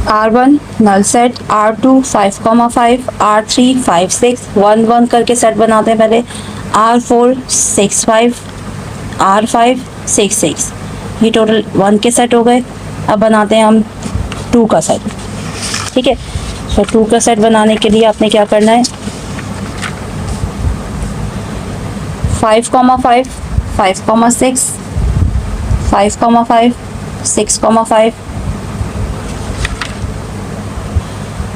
R1 null set, R2 5, 5 R3 5 6 1 1 करके सेट बनाते हैं पहले। R4 6 5 R5 6 6, ये टोटल 1 के सेट हो गए। अब बनाते हैं हम 2 का सेट। ठीक है, तो 2 का सेट बनाने के लिए आपने क्या करना है, 5, 5 5 6 5, 5 6,5।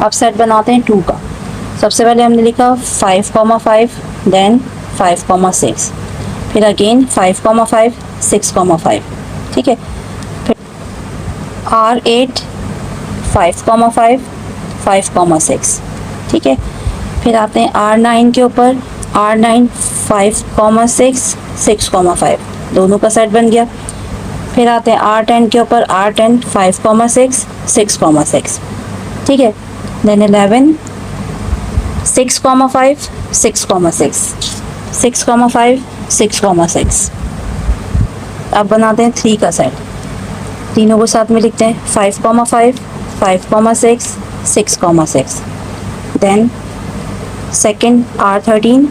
अब सेट बनाते हैं 2 का। सबसे पहले हमने लिखा 5,5, देन 5,6, फिर अगेन 5,5, 6,5, ठीक है। फिर R8 5,5, 5,6, ठीक है। फिर आते हैं R9 के ऊपर, R9 5,6, 6,5, दोनों का सेट बन गया। फिर आते हैं R10 के ऊपर, R10 5,6, 6,6, ठीक है। देन 11 6,5, 6,6, 6,5, 6,6। अब बनाते हैं 3 का सेट, तीनों को साथ में लिखते हैं 5,5, 5,6, 6,6। देन सेकेंड R13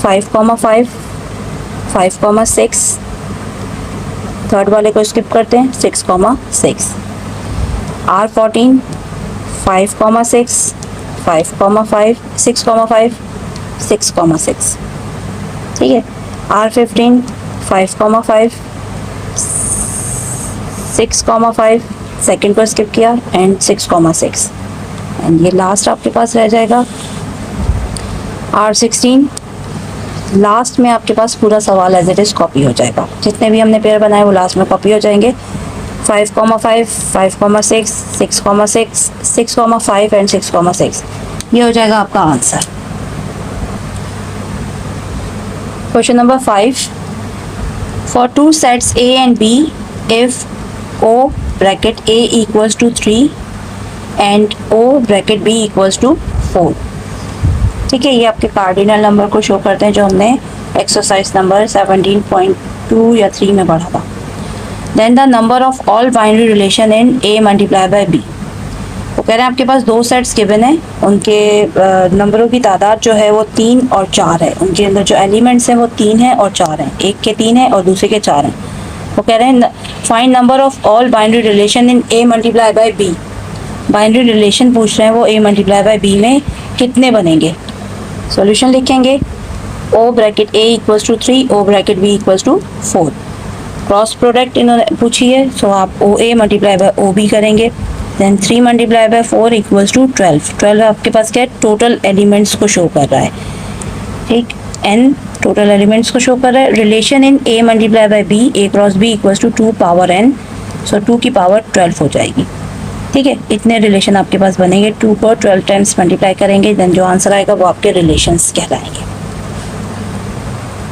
5,5, 5,6, थर्ड वाले को स्किप करते हैं 6,6। R14 5,6, 5,5, 6,5, 6,6, ठीक है। R15 5,5, 6,5, सेकेंड को स्किप किया एंड 6,6, एंड ये लास्ट आपके पास रह जाएगा R16। लास्ट में आपके पास पूरा सवाल एज इट इज कॉपी हो जाएगा, जितने भी हमने पेयर बनाए वो लास्ट में कॉपी हो जाएंगे। 5,5, 5,6, 6,6, 6,5 एंड 6,6, ये हो जाएगा आपका answer. Question number 5, for 2 sets A and B, if O bracket A equals to 3 and O bracket B equals to 4, ठीक है। ये आपके कार्डिनल नंबर को शो करते हैं जो हमने एक्सरसाइज नंबर 17.2 या 3 में पढ़ा था। Then the number of all binary relation in A multiply by B, वो कह रहे हैं आपके पास 2 सेट्स गिवन है, उनके नंबरों की तादाद जो है वो 3 और 4 है, उनके अंदर जो एलिमेंट्स हैं वो 3 है और 4 हैं, एक के 3 है और दूसरे के 4 हैं। वो कह रहे हैं find number of all binary relation in A multiply by B, binary relation पूछ रहे हैं वो A मल्टीप्लाई बाय B में कितने बनेंगे। सॉल्यूशन लिखेंगे O bracket A equals to 3, O bracket B equals to 4। Cross product इन्होंने पूछी है, सो आप OA मल्टीप्लाई बाय OB करेंगे। Then 3 multiply by 4 equals to 12। 12 आपके पास क्या है, टोटल एलिमेंट्स को शो कर रहा है, ठीक। N टोटल एलिमेंट्स को शो कर रहा है। Relation in A multiply by B, A cross B equals to 2 power N, so 2 की पावर 12 हो जाएगी, ठीक है। इतने रिलेशन आपके पास बनेंगे, 2 को 12 टाइम्स मल्टीप्लाई करेंगे, देन जो आंसर आएगा वो आपके रिलेशंस कहलाएंगे।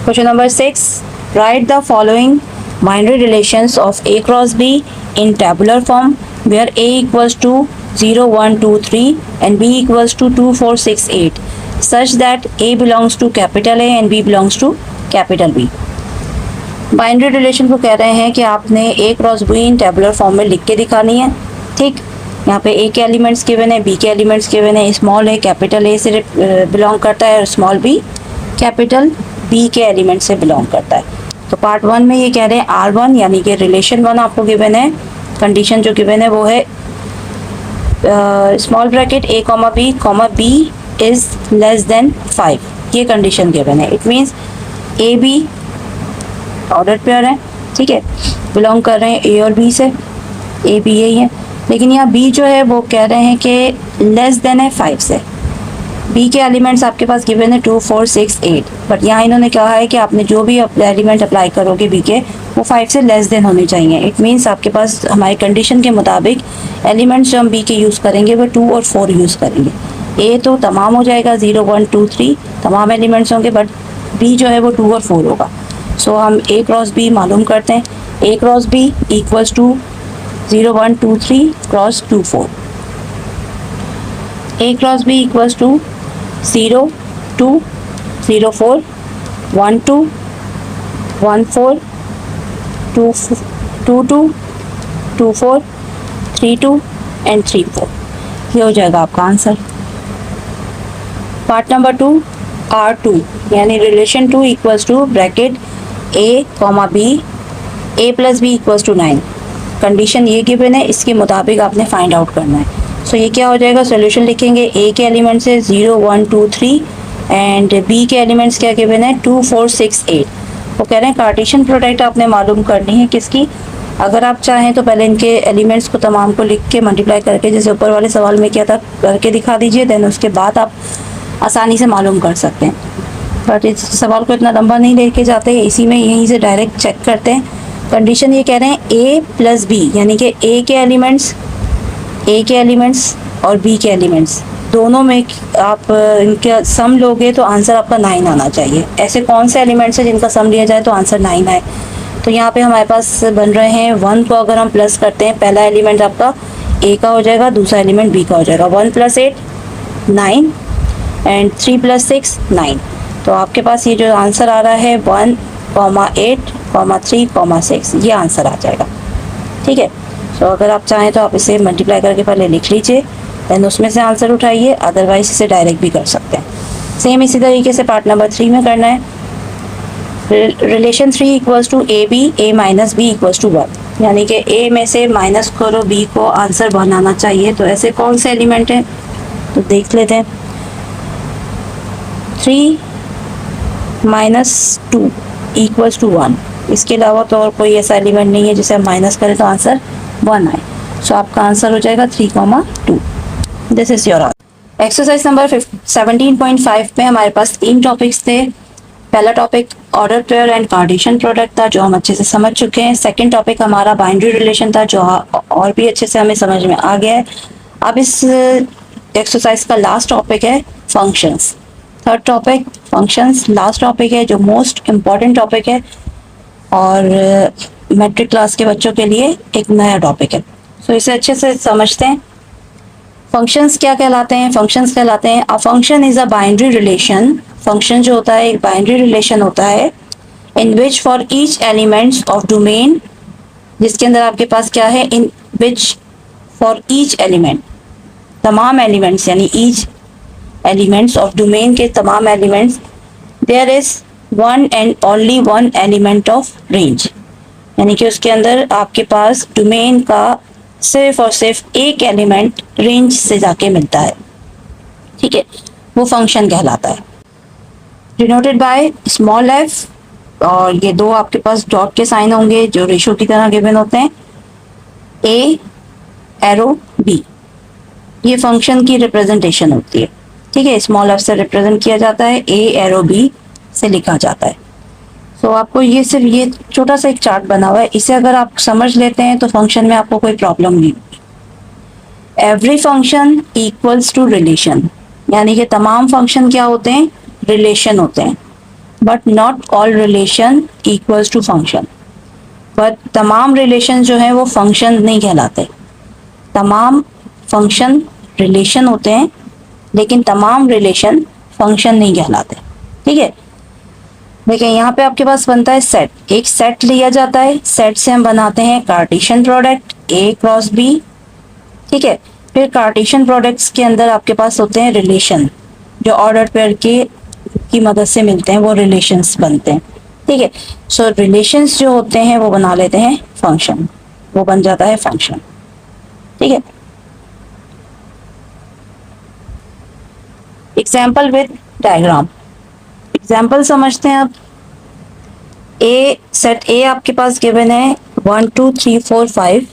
Question number 6, write the following binary relations of A cross B in tabular form where A equals to 0, 1, 2, 3 and B equals to 2, 4, 6, 8 such that A belongs to capital A and B belongs to capital B। Binary relation को कह रहे हैं कि आपने A cross B in tabular form में लिख के दिखानी है, ठीक। यहाँ पे A के एलिमेंट्स गिवन है, B के एलिमेंट्स गिवन है। स्मॉल A कैपिटल A से बिलोंग करता है और स्मॉल B कैपिटल B के एलिमेंट से बिलोंग करता है। तो पार्ट 1 में ये कह रहे हैं R1 यानी कि रिलेशन 1 आपको गिवन है, कंडीशन जो गिवन है वो है small bracket A comma B is less than 5, ये कंडीशन गिवन है। It means A B order pair है, ठीक है, बिलोंग कर रहे हैं A और B से, A B यही है। लेकिन यहाँ B जो है वो कह रहे हैं कि लेस देन है 5 से। B के एलिमेंट्स आपके पास गिवन है 2, 4, 6, 8, बट यहाँ इन्होंने कहा है कि आपने जो भी एलिमेंट अप्लाई करोगे B के वो 5 से लेस देन होने चाहिए। इट मीन्स आपके पास हमारी कंडीशन के मुताबिक एलिमेंट्स जो हम B के यूज़ करेंगे वो 2 और 4 यूज़ करेंगे। A तो तमाम हो जाएगा, 0, 1, 2, 3 तमाम एलिमेंट्स होंगे, बट B जो है वो 2 और 4 होगा। सो हम A क्रॉस B मालूम करते हैं। A cross B equals to 0, 1, 2, 3 cross 2, 4। A cross B equals to 0, 2, 0, 4, 1, 2, 1, 4, 2, 2, 2, 2, 4, 3, 2 and 3, 4, ये हो जाएगा आपका आंसर। पार्ट नंबर 2, R2 यानी relation 2 equals to bracket A comma B, A plus B equals to 9। Condition ये given है, इसके मुताबिक आपने फाइंड आउट करना है। सो ये क्या हो जाएगा, सॉल्यूशन लिखेंगे। A के एलिमेंट्स है 0, 1, 2, 3 एंड B के एलिमेंट्स क्या गिवन है 2, 4, 6, 8। वो कह रहे हैं कार्टेशियन प्रोडक्ट आपने मालूम करनी है किसकी, अगर आप चाहें तो पहले इनके एलिमेंट्स को तमाम को लिख के मल्टीप्लाई करके, जैसे ऊपर वाले सवाल में किया था, करके दिखा दीजिए, देन उसके बाद आप आसानी से मालूम कर सकते हैं। बट इस सवाल को इतना लंबा नहीं लेके जाते, इसी में यहीं से डायरेक्ट चेक करते हैं। कंडीशन ये कह रहे हैं a प्लस बी, यानी कि a के एलिमेंट्स और b के एलिमेंट्स दोनों में आप इनका सम लोगे तो आंसर आपका 9 आना चाहिए। ऐसे कौन से एलिमेंट्स हैं जिनका सम लिया जाए तो आंसर 9 आए? तो यहाँ पे हमारे पास बन रहे हैं 1 को अगर हम प्लस करते हैं, पहला एलिमेंट आपका a का हो जाएगा, दूसरा एलिमेंट b का हो जाएगा। 1 + 8 9 एंड 3 + 6 9। तो आपके पास ये जो आंसर आ रहा है 1, 8, 3, 6, ये आंसर आ जाएगा। ठीक है, तो अगर आप चाहें तो आप इसे मल्टीप्लाई करके पहले लिख लीजिए, देन उसमें से आंसर उठाइए, अदरवाइज इसे डायरेक्ट भी कर सकते हैं। सेम इसी तरीके से पार्ट नंबर 3 में करना है। रिलेशन 3 = AB, A - B = 1, यानी कि A में से माइनस करो B को आंसर बनाना चाहिए। तो ऐसे कौन से एलिमेंट हैं तो देख लेते हैं। 3 - 2 = 1, इसके अलावा तो और कोई ऐसा एलिमेंट नहीं है जिसे हम माइनस करें तो आंसर 1 आए। सो आपका आंसर हो जाएगा 3, 2। This is your answer. Exercise number 17.5 में हमारे पास 3 टॉपिक्स थे। पहला topic order pair and Cartesian product था, जो हम अच्छे से समझ चुके हैं। सेकंड टॉपिक हमारा बाइनरी रिलेशन था, जो और भी अच्छे से हमें समझ में आ गया है। अब इस एक्सरसाइज का लास्ट टॉपिक है functions. Third topic functions, last topic है जो मोस्ट इम्पॉर्टेंट टॉपिक है और मैट्रिक क्लास के बच्चों के लिए एक नया टॉपिक है। सो इसे अच्छे से समझते हैं। फंक्शंस क्या कहलाते हैं? फंक्शंस कहलाते हैं a function is a binary relation. Function जो होता है एक बाइनरी रिलेशन होता है in which for each elements of domain, जिसके अंदर आपके पास क्या है, in which for each element, तमाम एलिमेंट्स यानी ईच एलिमेंट्स ऑफ डोमेन के तमाम elements, there is one and only one element of range, यानी कि उसके अंदर आपके पास डोमेन का सिर्फ और सिर्फ एक एलिमेंट रेंज से जाके मिलता है। ठीक है, वो फंक्शन कहलाता है। डिनोटेड बाय स्मॉल f, और ये दो आपके पास डॉट के साइन होंगे जो रेशो की तरह गिवन होते हैं। a एरो b, ये फंक्शन की रिप्रेजेंटेशन होती है। ठीक है, स्मॉल f से रिप्रेजेंट किया जाता है, a एरो b से लिखा जाता है। तो आपको ये सिर्फ ये छोटा सा एक चार्ट बना हुआ है, इसे अगर आप समझ लेते हैं तो फंक्शन में आपको कोई प्रॉब्लम नहीं होगी। Every function equals to relation, यानी कि तमाम फंक्शन क्या होते हैं, रिलेशन होते हैं। But not all relation equals to function, but तमाम रिलेशन जो है वो फंक्शन नहीं कहलाते। तमाम फंक्शन रिलेशन होते हैं लेकिन तमाम रिलेशन फंक्शन नहीं कहलाते। ठीक है, देखिए यहाँ पे आपके पास बनता है सेट, एक सेट लिया जाता है, सेट से हम बनाते हैं Cartesian product A cross B। ठीक है, फिर कार्टेशियन प्रोडक्ट्स के अंदर आपके पास होते हैं रिलेशन, जो ऑर्डर पेयर की मदद से मिलते हैं, वो रिलेशंस बनते हैं। ठीक है, सो रिलेशंस जो होते हैं वो बना लेते हैं फंक्शन, वो बन जाता है फंक्शन। ठीक है, एग्जाम्पल विद डायग्राम। एग्जाम्पल समझते हैं अब। ए सेट ए आपके पास गिवन है 1 2 3 4 5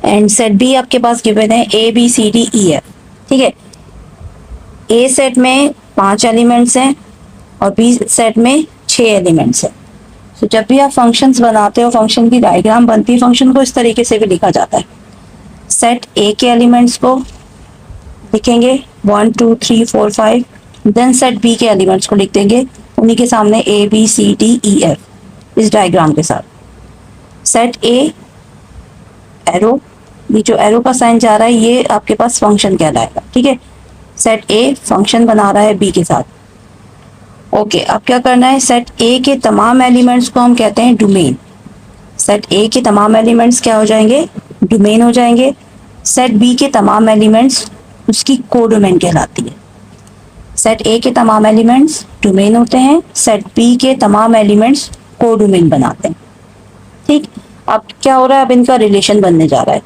एंड सेट बी आपके पास गिवन है ABCDEF। ठीक है, ए सेट में 5 एलिमेंट्स हैं और बी सेट में 6 एलिमेंट्स हैं। तो जब भी आप फंक्शंस बनाते हो, फंक्शन की डायग्राम बनती है, फंक्शन को इस तरीके से भी लिखा जाता है। सेट ए के एलिमेंट्स को लिखेंगे 1 2 3 4 5, देन सेट बी के एलिमेंट्स को लिख देंगे उन्हीं के सामने ABCDEF इस डायग्राम के साथ। सेट ए एरो, ये जो एरो का साइन जा रहा है ये आपके पास फंक्शन कहलाएगा। ठीक है, सेट ए फंक्शन बना रहा है बी के साथ। ओके, अब क्या करना है, सेट ए के तमाम एलिमेंट्स को हम कहते हैं डोमेन। सेट ए के तमाम एलिमेंट्स क्या हो जाएंगे, डोमेन हो जाएंगे। सेट बी के तमाम एलिमेंट्स उसकी कोडोमेन कहलाती है। सेट ए के तमाम एलिमेंट्स डोमेन होते हैं, सेट बी के तमाम एलिमेंट्स कोडोमेन बनाते हैं। ठीक, अब क्या हो रहा है, अब इनका रिलेशन बनने जा रहा है।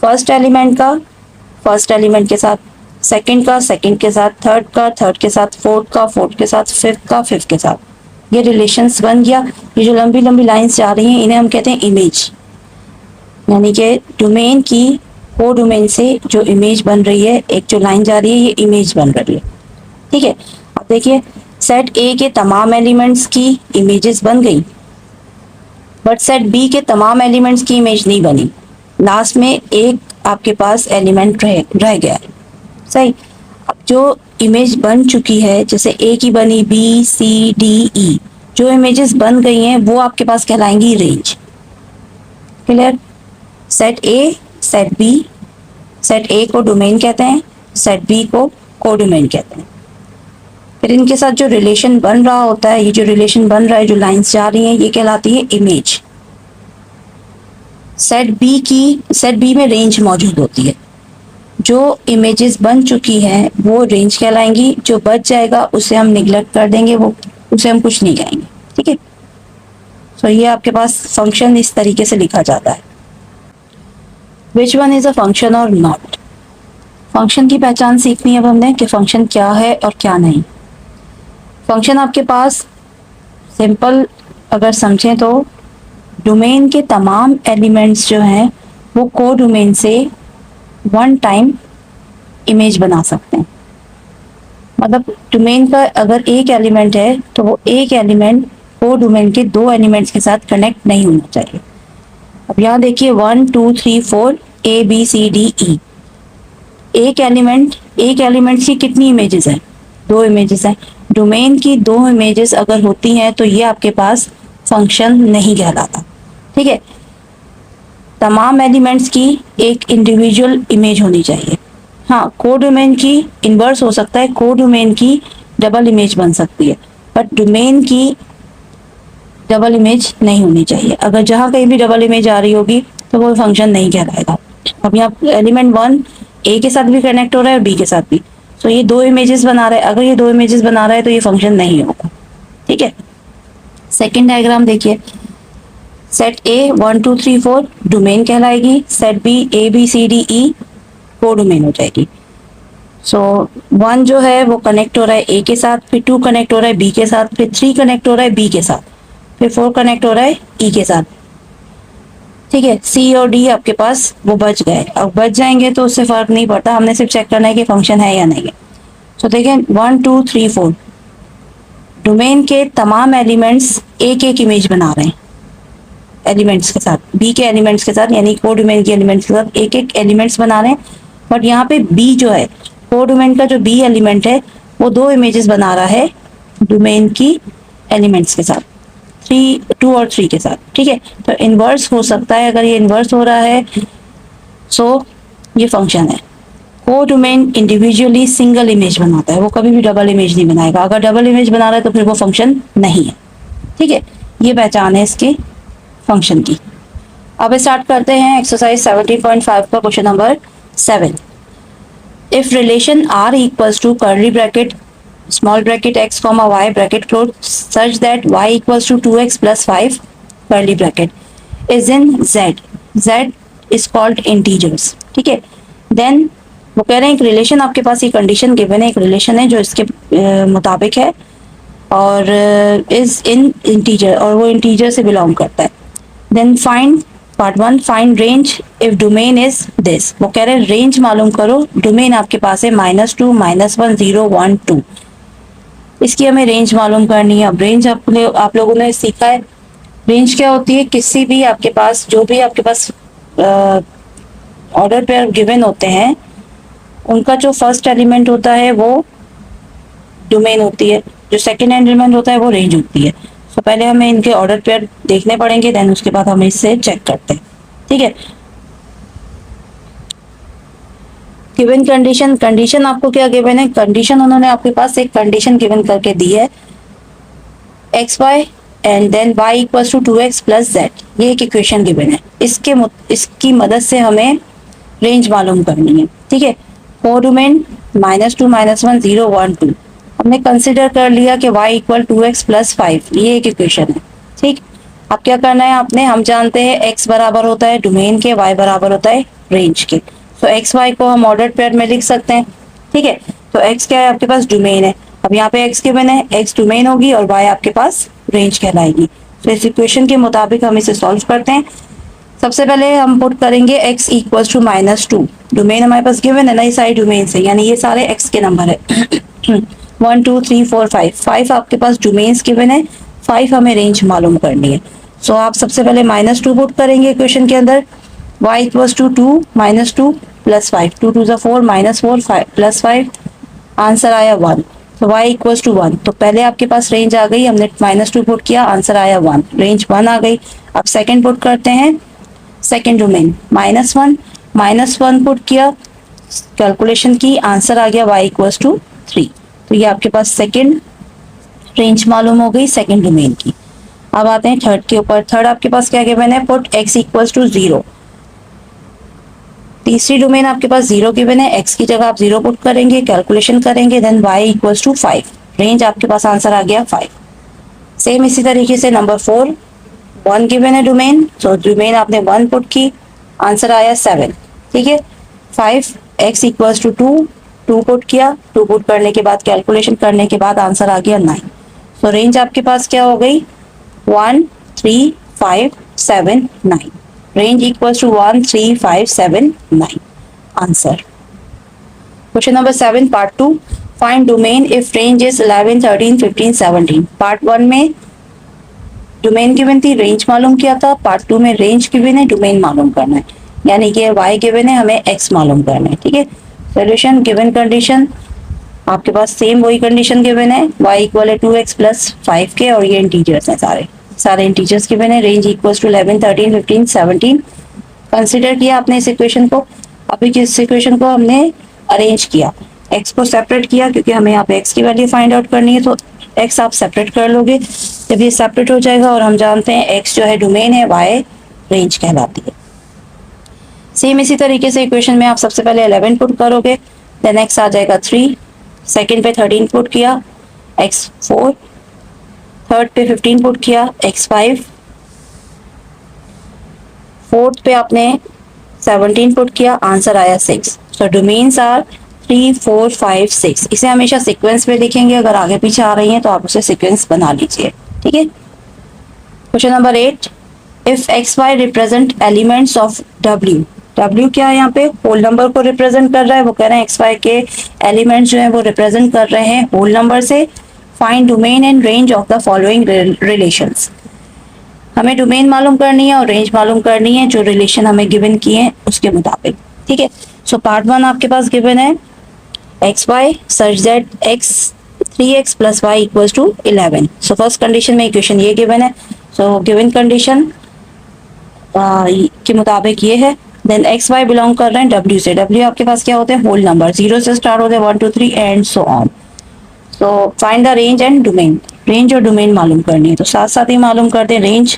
फर्स्ट एलिमेंट का फर्स्ट एलिमेंट के साथ, सेकंड का सेकंड के साथ, थर्ड का थर्ड के साथ, फोर्थ का फोर्थ के साथ, फिफ्थ का फिफ्थ के साथ। ये रिलेशंस बन गया। ये जो लंबी लंबी लाइंस जा रही हैं इन्हें हम कहते हैं इमेज, यानी कि डोमेन की को डोमेन से जो इमेज बन रही है, एक जो लाइन जा रही है ये इमेज बन रही है। ठीक है, अब देखिए सेट ए के तमाम एलिमेंट्स की इमेजेस बन गई, बट सेट बी के तमाम एलिमेंट्स की इमेज नहीं बनी। लास्ट में एक आपके पास एलिमेंट रह गया है, सही। अब जो इमेज बन चुकी है, जैसे ए की बनी बी सी डी ई, जो इमेजेस बन गई हैं वो आपके पास कहलाएंगी range. Clear? Set A, set B, set A को डोमेन कहते हैं, सेट बी को कोडोमेन कहते हैं। फिर इनके साथ जो रिलेशन बन रहा होता है, ये जो रिलेशन बन रहा है, जो लाइंस जा रही हैं, ये कहलाती है इमेज। सेट बी में रेंज मौजूद होती है। जो इमेजेस बन चुकी हैं वो रेंज कहलाएंगी, जो बच जाएगा उसे हम निगलेक्ट कर देंगे, वो उसे हम कुछ नहीं कहेंगे। ठीक है, तो ये आपके पास फंक्शन इस तरीके से लिखा जाता है। Which one is a function और नॉट। फंक्शन की पहचान सीखनी है अब हमने कि फंक्शन क्या है और क्या नहीं। फंक्शन आपके पास सिंपल अगर समझें तो डोमेन के तमाम एलिमेंट्स जो हैं वो को डोमेन से वन टाइम इमेज बना सकते हैं। मतलब डोमेन का अगर एक एलिमेंट है तो वो एक एलिमेंट को डोमेन के दो एलिमेंट्स के साथ कनेक्ट नहीं होना चाहिए। अब यहाँ देखिए 1 2 3 4 ए बी सी डी ई, एक एलिमेंट की कितनी इमेजेस हैं? दो इमेजेस हैं। डोमेन की दो इमेजेस अगर होती हैं तो ये आपके पास फंक्शन नहीं कहलाता। ठीक है, तमाम एलिमेंट्स की एक इंडिविजुअल इमेज होनी चाहिए। हाँ, कोडोमेन की इन्वर्स हो सकता है, कोडोमेन की डबल इमेज बन सकती है, बट डोमेन की डबल इमेज नहीं होनी चाहिए। अगर जहाँ कहीं भी डबल इमेज आ रही होगी तो वो फंक्शन नहीं कहलाएगा। अब यहाँ एलिमेंट 1 ए के साथ भी कनेक्ट हो रहा है और बी के साथ भी, तो ये दो इमेजेस बना रहा है। अगर ये दो इमेजेस बना रहा है तो ये फंक्शन नहीं होगा। ठीक है, सेकेंड डायग्राम देखिए। सेट ए 1 2 3 4 डोमेन कहलाएगी, set B A B C D E codomain हो जाएगी। सो 1 जो है वो कनेक्ट हो रहा है ए के साथ, फिर 2 कनेक्ट हो रहा है बी के साथ, फिर 3 कनेक्ट हो रहा है बी के साथ, फिर 4 कनेक्ट हो रहा है ई के साथ। ठीक है, सी और डी आपके पास वो बच गए। अब बच जाएंगे तो उससे फर्क नहीं पड़ता, हमने सिर्फ चेक करना है कि फंक्शन है या नहीं है। तो देखें 1 2 3 4 डोमेन के तमाम एलिमेंट्स एक एक इमेज बना रहे हैं एलिमेंट्स के साथ, बी के एलिमेंट्स के साथ, यानी को डोमेन के एलिमेंट्स के साथ एक एक एलिमेंट्स बना रहे हैं। बट यहाँ पे बी जो है, को डोमेन का जो बी एलिमेंट है वो दो इमेजेस बना रहा है डोमेन की एलिमेंट्स के साथ, 2 और 3 के साथ। ठीक है, तो इन्वर्स हो सकता है। अगर ये इन्वर्स हो रहा है सो ये फंक्शन है। को डोमेन इंडिविजुअली सिंगल इमेज बनाता है, वो कभी भी डबल इमेज नहीं बनाएगा। अगर डबल इमेज बना रहा है तो फिर वो फंक्शन नहीं है। ठीक है, ये पहचान है इसके फंक्शन की। अब स्टार्ट करते हैं एक्सरसाइज 17.5 का question number 7। If relation R equals to curly bracket small bracket x comma y bracket close such that y equals to 2x plus 5 curly bracket is in z is called integers। ठीक है, then वो कह रहे हैं एक relation आपके पास, ये condition given है, एक रिलेशन है जो इसके मुताबिक है और इज इन इंटीजर, और वो इंटीजर से बिलोंग करता है। Then find part 1, find range if domain is this. वो कह रहे हैं रेंज मालूम करो, डोमेन आपके पास है -2 -1 0 1 2, इसकी हमें रेंज मालूम करनी है। अब रेंज आप लोगों ने सीखा है, रेंज क्या होती है? किसी भी आपके पास, जो भी आपके पास ऑर्डर पेयर गिवन होते हैं, उनका जो फर्स्ट एलिमेंट होता है वो डोमेन होती है, जो सेकंड एलिमेंट होता है वो रेंज होती है। तो पहले हमें इनके ऑर्डर पेयर देखने पड़ेंगे, देन उसके बाद हम इससे चेक करते हैं। ठीक है, गिवन कंडीशन आपको क्या गिवन है? कंडीशन उन्होंने आपके पास एक कंडीशन गिवन करके दी है, X Y and then y equals to 2x plus z, ये एक इक्वेशन गिवन है। इसकी मदद से हमें रेंज मालूम करनी है। ठीक है, कोडोमेन -2 -1 0 1 2, हमने कंसिडर कर लिया कि y इक्वल 2x प्लस 5, ये एक इक्वेशन है। ठीक, अब क्या करना है आपने, हम जानते हैं x बराबर होता है डोमेन के, y बराबर होता है रेंज के। तो एक्स वाई को हम ऑर्डर पेयर में लिख सकते हैं। ठीक है, तो एक्स क्या है आपके पास? डोमेन है, अब यहाँ पे x गिवन है, x डोमेन होगी और y आपके पास रेंज कहलाएगी। तो इस इक्वेशन के मुताबिक हम इसे सॉल्व करते हैं। सबसे पहले हम पुट करेंगे x इक्वल टू -2। डोमेन हमारे पास गिवन है ना इस सारे डोमेन से, यानी ये सारे x के नंबर है 1 2 3 4 5। 5 आपके पास डोमेन्स गिवन है, 5 हमें रेंज मालूम करनी है। सो आप सबसे पहले -2 पुट करेंगे इक्वेशन के अंदर। y equal to 2 -2 plus 5, 2 2 4 -4 5 plus 5, answer आया 1। तो y इक्वल टू 1। तो पहले आपके पास रेंज आ गई, हमने -2 पुट किया, आंसर आया 1, रेंज 1 आ गई। अब सेकंड पुट करते हैं, सेकंड डोमेन -1 पुट किया, कैलकुलेशन की, आंसर आ गया y इक्वल टू 3। तो ये आपके पास सेकंड रेंज मालूम हो गई सेकंड डोमेन की। अब आते हैं थर्ड के ऊपर। थर्ड आपके पास क्या गिवन है, पुट x इक्वल टू 0। तीसरी डोमेन आपके पास 0 गिवन है, x की जगह आप 0 पुट करेंगे, कैलकुलेशन करेंगे, then y equal to 5। Range आपके पास आंसर आ गया 5। सेम इसी तरीके से नंबर 4, 1 गिवन है डोमेन, तो डोमेन आपने 1 पुट की, आंसर आया 7। ठीक है, 5 x इक्वल टू 2 पुट किया, 2 पुट करने के बाद कैलकुलेशन करने के बाद आंसर आ गया 9। तो रेंज आपके पास क्या हो गई, 1 3 5 7 9। Range equal to 1 3 5 7 9। Answer. Question number 7 part 2, find domain if range is 11 13 15 17। Part 1 में डोमेन गिवन थी, रेंज मालूम किया था। पार्ट 2 में रेंज गिवन है, डोमेन मालूम करना है, यानी कि y गिवन है, हमें x मालूम करना है। ठीक है, सोल्यूशन गिवन कंडीशन आपके पास सेम वही कंडीशन गिवन है, y इक्वल है 2x प्लस 5 के, और ये इंटीजर्स हैं, सारे इंटीजर्स गिवन है। रेंज इक्वल टू 11 13 15 17 कंसिडर किया आपने इस इक्वेशन को। अभी इस इक्वेशन को हमने अरेंज किया, x को सेपरेट किया क्योंकि हमें यहाँ पे x की वैल्यू फाइंड आउट करनी है, तो x आप सेपरेट कर लोगे। जब ये सेपरेट हो जाएगा, और हम जानते हैं x जो है डोमेन है, y रेंज कहलाती है। सेम इसी तरीके से इक्वेशन में आप सबसे पहले 11 पुट करोगे, देन x आ जाएगा 3, सेकंड पे 13 पुट किया, x 4, थर्ड पे 15 पुट किया, x 5, फोर्थ पे आपने 17 पुट किया, आंसर आया 6। सो डोमेन्स आर 3 4 5 6। इसे हमेशा सीक्वेंस में लिखेंगे, अगर आगे पीछे आ रही हैं तो आप उसे सीक्वेंस बना लीजिए। ठीक है, question number 8, if X Y represent elements of W. W क्या है, यहाँ पे होल नंबर को रिप्रेजेंट कर रहा है। वो कह रहे हैं एक्स वाई के एलिमेंट्स जो है वो रिप्रेजेंट कर रहे हैं होल नंबर से। Find domain and range of the following relations. हमें डोमेन मालूम करनी है और रेंज मालूम करनी है, जो रिलेशन हमें गिवन किए हैं उसके मुताबिक। ठीक है, सो पार्ट 1 आपके पास गिवन है X Y such that X 3x plus Y equals to 11। So first condition में इक्वेशन ये गिवन है, सो गिवन कंडीशन के मुताबिक ये है। देन एक्स वाई बिलोंग कर रहे हैं डब्ल्यू से। डब्ल्यू आपके पास क्या होते हैं, होल नंबर, 0 से स्टार्ट होते हैं 1 2 3 and so on. So find the range and domain. Range और डोमेन मालूम करनी है, तो साथ साथ ही मालूम करते हैं। रेंज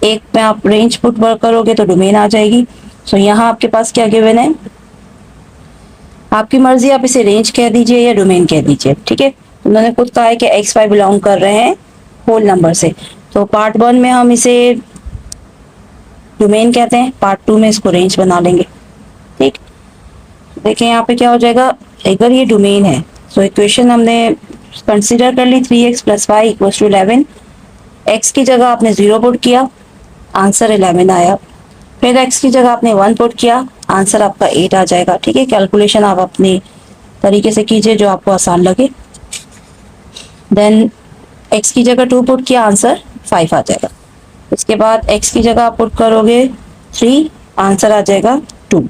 एक में आप रेंज पुट करोगे तो डोमेन आ जाएगी। सो यहाँ आपके पास क्या गिवन है, आपकी मर्जी, आप इसे रेंज कह दीजिए या डोमेन कह दीजिए। ठीक है, उन्होंने खुद कहा है कि एक्स वाई बिलोंग कर रहे हैं होल नंबर से, तो पार्ट 1 में हम इसे डोमेन कहते हैं, पार्ट 2 में इसको रेंज बना लेंगे। ठीक, देखें यहाँ पे क्या हो जाएगा, अगर ये डोमेन है तो इक्वेशन हमने कंसीडर कर ली 3x plus Y equals to 11। x की जगह आपने 0 पुट किया, आंसर 11 आया। फिर x की जगह आपने 1 पुट किया, आंसर आपका 8 आ जाएगा। ठीक है, कैलकुलेशन आप अपने तरीके से कीजिए जो आपको आसान लगे। देन x की जगह 2 पुट किया, आंसर 5 आ जाएगा। इसके बाद x की जगह आप पुट करोगे 3, आंसर आ जाएगा 2।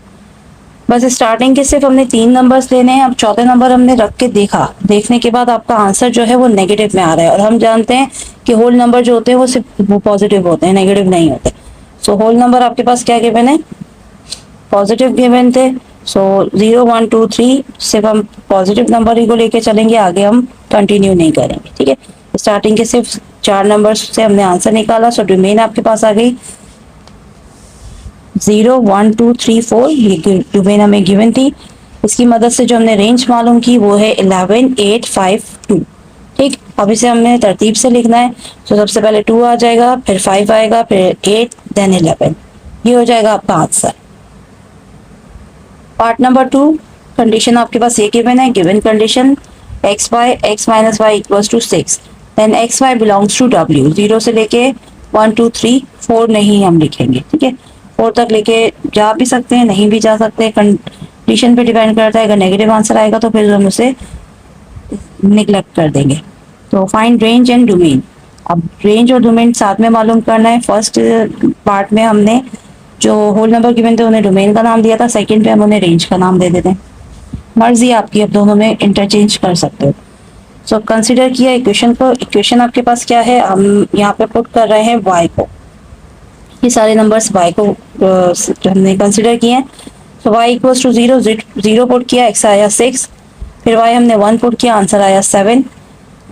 बस स्टार्टिंग के सिर्फ हमने 3 नंबर्स लेने हैं। अब चौथे नंबर हमने रख के देखने के बाद आपका आंसर जो है वो नेगेटिव में आ रहा है, और हम जानते हैं कि होल नंबर जो होते हैं वो सिर्फ वो पॉजिटिव होते हैं, नेगेटिव नहीं होते। सो होल नंबर आपके पास क्या गिवन है, पॉजिटिव गिवन थे। सो 0 1 2 3 सिर्फ हम पॉजिटिव नंबर ही को लेके चलेंगे, आगे हम कंटिन्यू नहीं करेंगे। ठीक है, स्टार्टिंग के सिर्फ 4 नंबर से हमने आंसर निकाला। सो डोमेन आपके पास आ गई 0 1 2 3 4, ये डोमेन हमें गिवन थी। इसकी मदद से जो हमने रेंज मालूम की वो है 11 8 5 2। ठीक, अब इसे हमने तरतीब से लिखना है। तो सबसे पहले 2 आ जाएगा, फिर 5 आएगा, फिर 8, देन 11। ये हो जाएगा आपका आंसर। पार्ट नंबर 2, कंडीशन आपके पास ये गिवन है, given condition x minus Y equals to 6, then X Y belongs to W, 0 से लेके 1 2 3 4 नहीं हम लिखेंगे, ठीक है, 4 तक लेके जा भी सकते हैं, नहीं भी जा सकते, कंडीशन पे डिपेंड करता है, अगर नेगेटिव आंसर आएगा तो फिर हम उसे निगलेक्ट कर देंगे। तो फाइंड रेंज एंड डोमेन, अब रेंज और डोमेन साथ में मालूम करना है। फर्स्ट पार्ट में हमने जो होल नंबर गिवन थे उन्हें डोमेन का नाम दिया था, सेकंड पे हम उन्हें रेंज का नाम दे देते हैं, मर्जी आपकी, अब दोनों में इंटरचेंज कर सकते हो। सो कंसिडर किया इक्वेशन को, इक्वेशन आपके पास क्या है, हम यहाँ पे पुट कर रहे हैं y को, ये सारे नंबर्स y को हमने कंसिडर किए हैं। तो y इक्वल्स टू 0, 0 पुट किया, x आया 6, फिर y हमने 1 पुट किया, आंसर आया 7,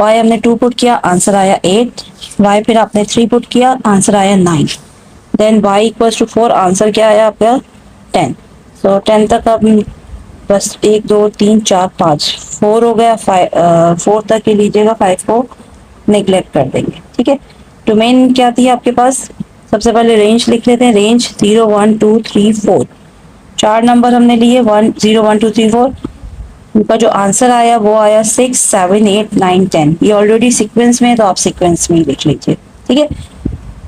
y हमने 2 पुट किया, आंसर आया 8, y फिर आपने 3 पुट किया, आंसर आया 9, then y equals to 4, answer क्या आया आपका 10। सो 10 तक अब बस 1 2 3 4 5 4 हो गया, 4 तक ही लीजिएगा, 5 को नेग्लेक्ट कर देंगे, ठीक है। डोमेन क्या थी आपके पास, सबसे पहले रेंज लिख लेते हैं, रेंज 0 1 2 3 4, 4 नंबर हमने लिए, 1 0 1 2 3 4, उनका जो आंसर आया वो आया 6 7 8 9 10, ये ऑलरेडी सीक्वेंस में है तो आप सीक्वेंस में ही लिख लीजिए, ठीक है।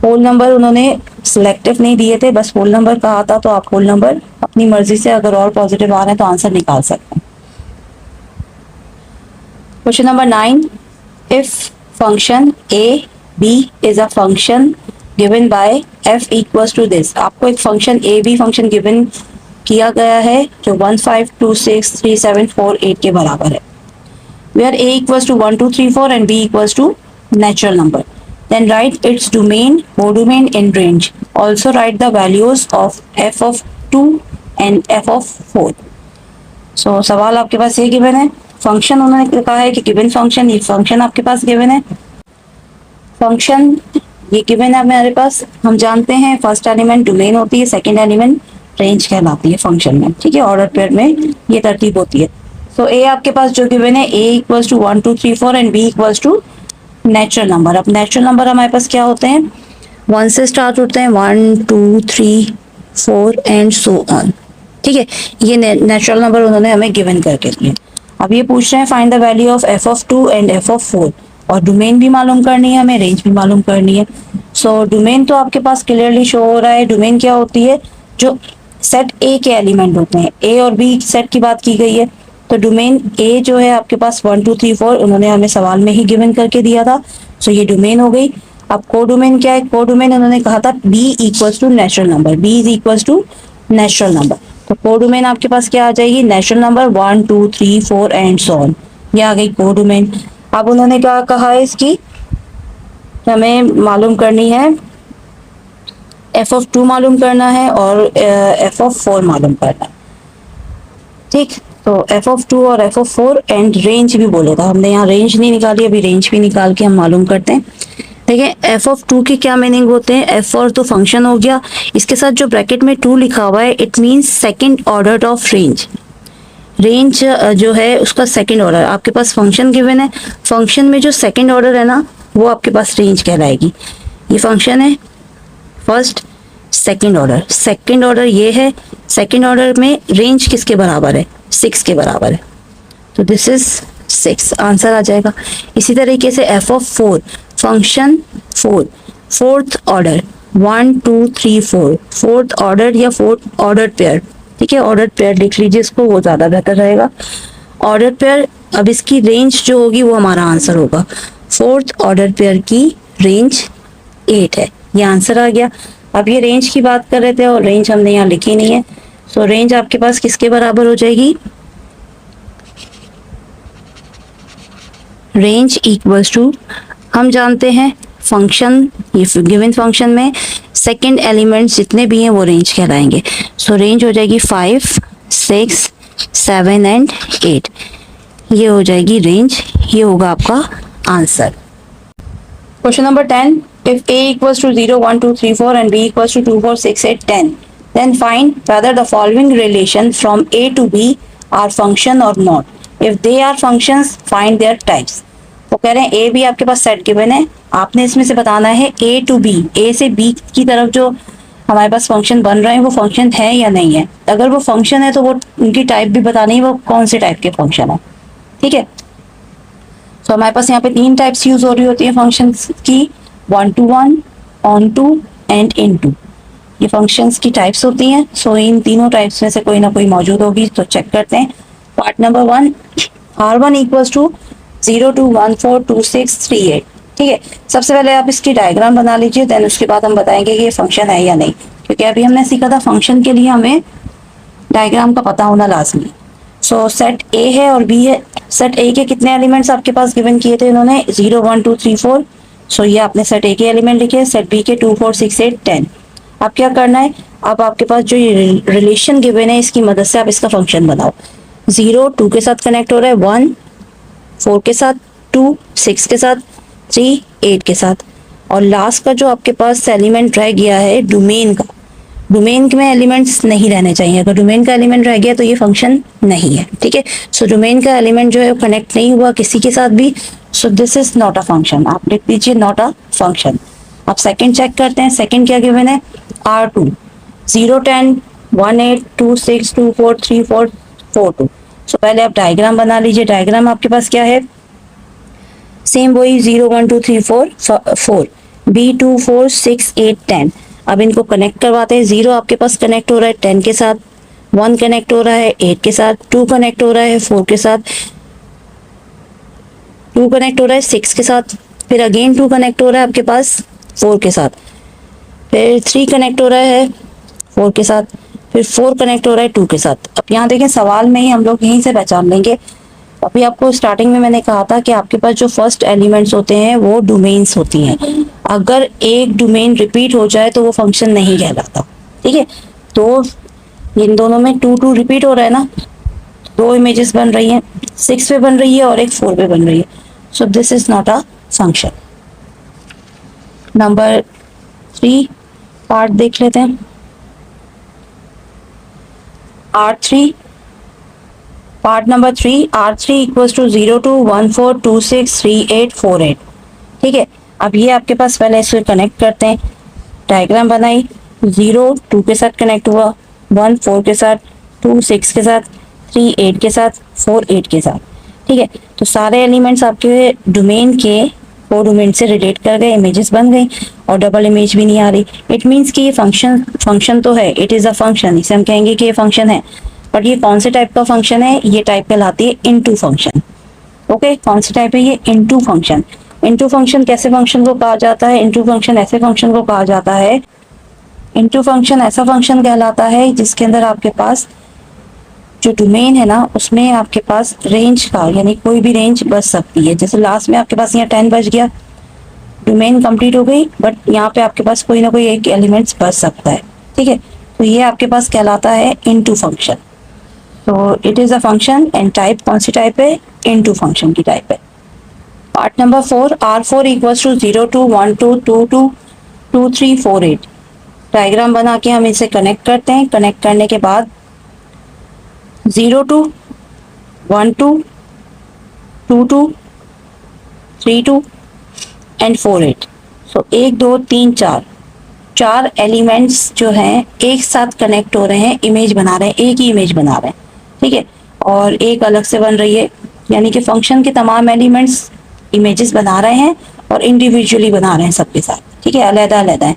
होल नंबर उन्होंने सिलेक्टिव नहीं दिए थे, बस होल नंबर कहा था, तो आप होल नंबर अपनी मर्जी से अगर और पॉजिटिव आ रहे हैं तो आंसर निकाल सकते हैं। Question number 9, if function A B is a function given by f equals to this, आपको एक function A B function given किया गया है जो 1 5 2 6 3 7 4 8 के बराबर है, where a equals to 1 2 3 4 and b equals to natural number, then write its domain, codomain and range, also write the values of f of 2 and f of 4। so सवाल आपके पास ये गिवन है, फंक्शन उन्होंने कहा है कि गिवन फंक्शन, ये function आपके पास गिवन है, फंक्शन ये गिवन है हमारे पास, हम जानते हैं फर्स्ट एलिमेंट डोमेन होती है, सेकंड एलिमेंट रेंज कहलाती है फंक्शन में, ठीक है, ऑर्डर पेयर में ये तरतीब होती है। सो ए आपके पास जो गिवन है, a equals to 1 2 3 4 and b equals to natural number. अब नेचुरल नंबर हमारे पास क्या होते हैं, 1 से स्टार्ट होते हैं, 1 2 3 4 एंड सो ऑन, ठीक है, ये नेचुरल नंबर उन्होंने हमें गिवन करके दिए। अब ये पूछ रहे हैं find the value of f of 2 and f of 4, और डोमेन भी मालूम करनी है हमें, रेंज भी मालूम करनी है। सो डोमेन तो आपके पास क्लियरली शो हो रहा है, डोमेन क्या होती है, जो सेट ए के एलिमेंट होते हैं, ए और बी सेट की बात की गई है, तो डोमेन ए जो है आपके पास 1 2 3 4 उन्होंने हमें सवाल में ही गिवन करके दिया था, सो ये डोमेन हो गई। अब कोडोमेन क्या है, कोडोमेन उन्होंने कहा था b equals to natural number, b is equals to natural number, तो कोडोमेन आपके पास क्या आ जाएगी, natural number 1 2 3 4 and so on, ये आ गई कोडोमेन। अब उन्होंने क्या कहा है, इसकी हमें मालूम करनी है, f ऑफ 2 मालूम करना है और f ऑफ 4 मालूम करना है, ठीक। तो f ऑफ 2 और f ऑफ 4 एंड रेंज भी बोले था हमने, यहाँ रेंज नहीं निकाली, अभी रेंज भी निकाल के हम मालूम करते हैं। देखिए f ऑफ 2 की क्या मीनिंग होते हैं, f और तो फंक्शन हो गया, इसके साथ जो ब्रैकेट में 2 लिखा हुआ है it means second order of range, range जो है उसका सेकेंड ऑर्डर, आपके पास फंक्शन गिवन है, फंक्शन में जो सेकेंड ऑर्डर है ना वो आपके पास रेंज कहलाएगी। ये फंक्शन है first second order, second order ये है, सेकेंड ऑर्डर में रेंज किसके बराबर है, 6 के बराबर है, तो दिस इज 6, आंसर आ जाएगा। इसी तरीके से f of 4, function 4, fourth order 1 2 3 4, fourth order या फोर्थ ऑर्डर पेयर, ठीक है, ऑर्डर पेयर लिख लीजिए इसको, वो ज्यादा बेहतर रहेगा, ऑर्डर पेयर। अब इसकी रेंज जो होगी वो हमारा आंसर होगा, फोर्थ ऑर्डर पेयर की रेंज 8 है, ये आंसर आ गया। अब ये रेंज की बात कर रहे थे और रेंज हमने यहाँ लिखी नहीं है, सो रेंज आपके पास किसके बराबर हो जाएगी, रेंज इक्वल्स टू, हम जानते हैं फंक्शन, ये गिवन फंक्शन में सेकंड एलिमेंट्स जितने भी हैं वो रेंज कहलाएंगे, सो रेंज हो जाएगी 5 6 7 एंड 8, ये हो जाएगी रेंज, ये होगा आपका answer. Question number 10, if a equals to 0 1 2 3 4 and b equals to 2 4 6 8 10, then find whether the following relation from a to b are function or not, if they are functions find their types। वो कह रहे हैं a b आपके पास set given है, आपने इसमें से बताना है a to b, a से b की तरफ जो हमारे पास फंक्शन बन रहे हैं वो फंक्शन है या नहीं है, अगर वो फंक्शन है तो वो उनकी टाइप भी बतानी है, वो कौन से टाइप के फंक्शन है, ठीक है। तो हमारे पास यहाँ पे तीन टाइप्स यूज हो रही होती है फंक्शंस की, one to one, onto and into. ये फंक्शंस की टाइप्स होती हैं। सो इन तीनों टाइप्स में से कोई ना कोई मौजूद होगी, तो चेक करते हैं। Part number one, R1 equals to 0 2 1 4 2 6 3 8। ठीक है, सबसे पहले आप इसकी डायग्राम बना लीजिए, देन उसके बाद हम बताएंगे कि ये फंक्शन है या नहीं, क्योंकि अभी हमने सीखा था फंक्शन के लिए हमें डायग्राम का पता होना लाजमी। सो सेट ए है और बी है। सेट ए के कितने एलिमेंट्स आपके पास गिवन किए थे इन्होंने, 0 1 2 3 4। सो ये आपने सेट ए के एलिमेंट लिखे, सेट बी के 2 4 6 8 10। अब क्या करना है, अब आपके पास जो ये रिलेशन गिवन है इसकी मदद से आप इसका फंक्शन बनाओ। 0 2 के साथ कनेक्ट हो रहा है, 1 4 के साथ, 2 6 के साथ, 3 8 के साथ, और लास्ट का जो आपके पास एलिमेंट रह गया है डोमेन का, डोमेन में एलिमेंट्स नहीं रहने चाहिए। अगर डोमेन का एलिमेंट रह गया तो ये फंक्शन नहीं है। ठीक है, सो डोमेन का एलिमेंट जो है कनेक्ट नहीं हुआ किसी के साथ भी, so this is not a function. आप लिख दीजिए नॉट अ फंक्शन। अब सेकंड चेक करते हैं, सेकंड क्या गिवन है, R2 0 10 1 8 2 6 2 4 3 4 4 2। सो पहले आप डायग्राम बना लीजिए। डायग्राम आपके पास क्या है, सेम वही 0 1 2 3 4 4, B 2 4 6 8 10। अब इनको कनेक्ट करवाते हैं। 0 आपके पास कनेक्ट हो रहा है 10 के साथ, 1 कनेक्ट हो रहा है 8 के साथ, 2 कनेक्ट हो रहा है 4 के साथ, 2 कनेक्ट हो रहा है 6 के साथ, फिर अगेन 2 कनेक्ट हो रहा है आपके पास 4 के साथ, फिर 3 कनेक्ट हो रहा है 4 के साथ, फिर 4 कनेक्ट हो रहा है 2 के साथ। अब यहाँ देखें, सवाल में ही हम लोग यहीं से पहचान लेंगे। अभी आपको स्टार्टिंग में मैंने कहा था कि आपके पास जो फर्स्ट एलिमेंट्स होते हैं वो डोमेन्स होती हैं। अगर एक डोमेन रिपीट हो जाए तो वो फंक्शन नहीं कहलाता। ठीक है, तो इन दोनों में 2 2 रिपीट हो रहा है ना, दो इमेजेस बन रही हैं, 6 पे बन रही है और एक 4 पे बन रही है। So this is not a function. Number 3 part देख लेते हैं। R3, part number 3, R3 equals to 0 2 1 4 2 6 3 8 4 8। ठीक है, अब ये आपके पास पहले इसे कनेक्ट करते हैं। डायग्राम बनाई, 0 2 के साथ कनेक्ट हुआ, 1 4 के साथ, 2 6 के साथ, 3 8 के साथ, 4 8 के साथ। ठीक है, तो सारे एलिमेंट्स आपके डोमेन के वो डोमेन से रिलेट कर गए, इमेजेस बन गई और डबल इमेज भी नहीं आ रही। इट मीन्स कि ये फंक्शन तो है, इट इज अ फंक्शन, इसे हम कहेंगे कि ये फंक्शन है। बट ये कौन से टाइप का फंक्शन है, ये टाइप कहलाती है इनटू फंक्शन। ओके, कौन सी टाइप है ये, इनटू फंक्शन। इनटू फंक्शन कैसे फंक्शन को कहा जाता है, इनटू फंक्शन ऐसे फंक्शन को कहा जाता है, इनटू फंक्शन ऐसा फंक्शन कहलाता है जिसके अंदर आपके पास जो डोमेन है ना उसमें आपके पास रेंज का, यानी कोई भी रेंज बच सकती है। जैसे लास्ट में आपके पास यहाँ 10 बच गया, डोमेन कंप्लीट हो गई, बट यहाँ पे आपके पास कोई ना कोई एक एलिमेंट्स बच सकता है। ठीक है, तो ये आपके पास कहलाता है इनटू फंक्शन। तो it is a function and type कौन सी टाइप है, इनटू फंक्शन की टाइप है। Part number 4, R4 equals to 0 2 1 2 2 2 2 3 4 8। Diagram बना के हम इसे कनेक्ट करते हैं। कनेक्ट करने के बाद 0 2 1 2 2 2 3 2 एंड 4 8। सो 1 2 3 4 चार एलिमेंट्स जो हैं एक साथ कनेक्ट हो रहे हैं, इमेज बना रहे हैं, एक ही इमेज बना रहे हैं। ठीक है, और एक अलग से बन रही है, यानी कि फंक्शन के तमाम एलिमेंट्स इमेजेस बना रहे हैं और इंडिविजुअली बना रहे हैं सबके साथ। ठीक है, अलग अलग है,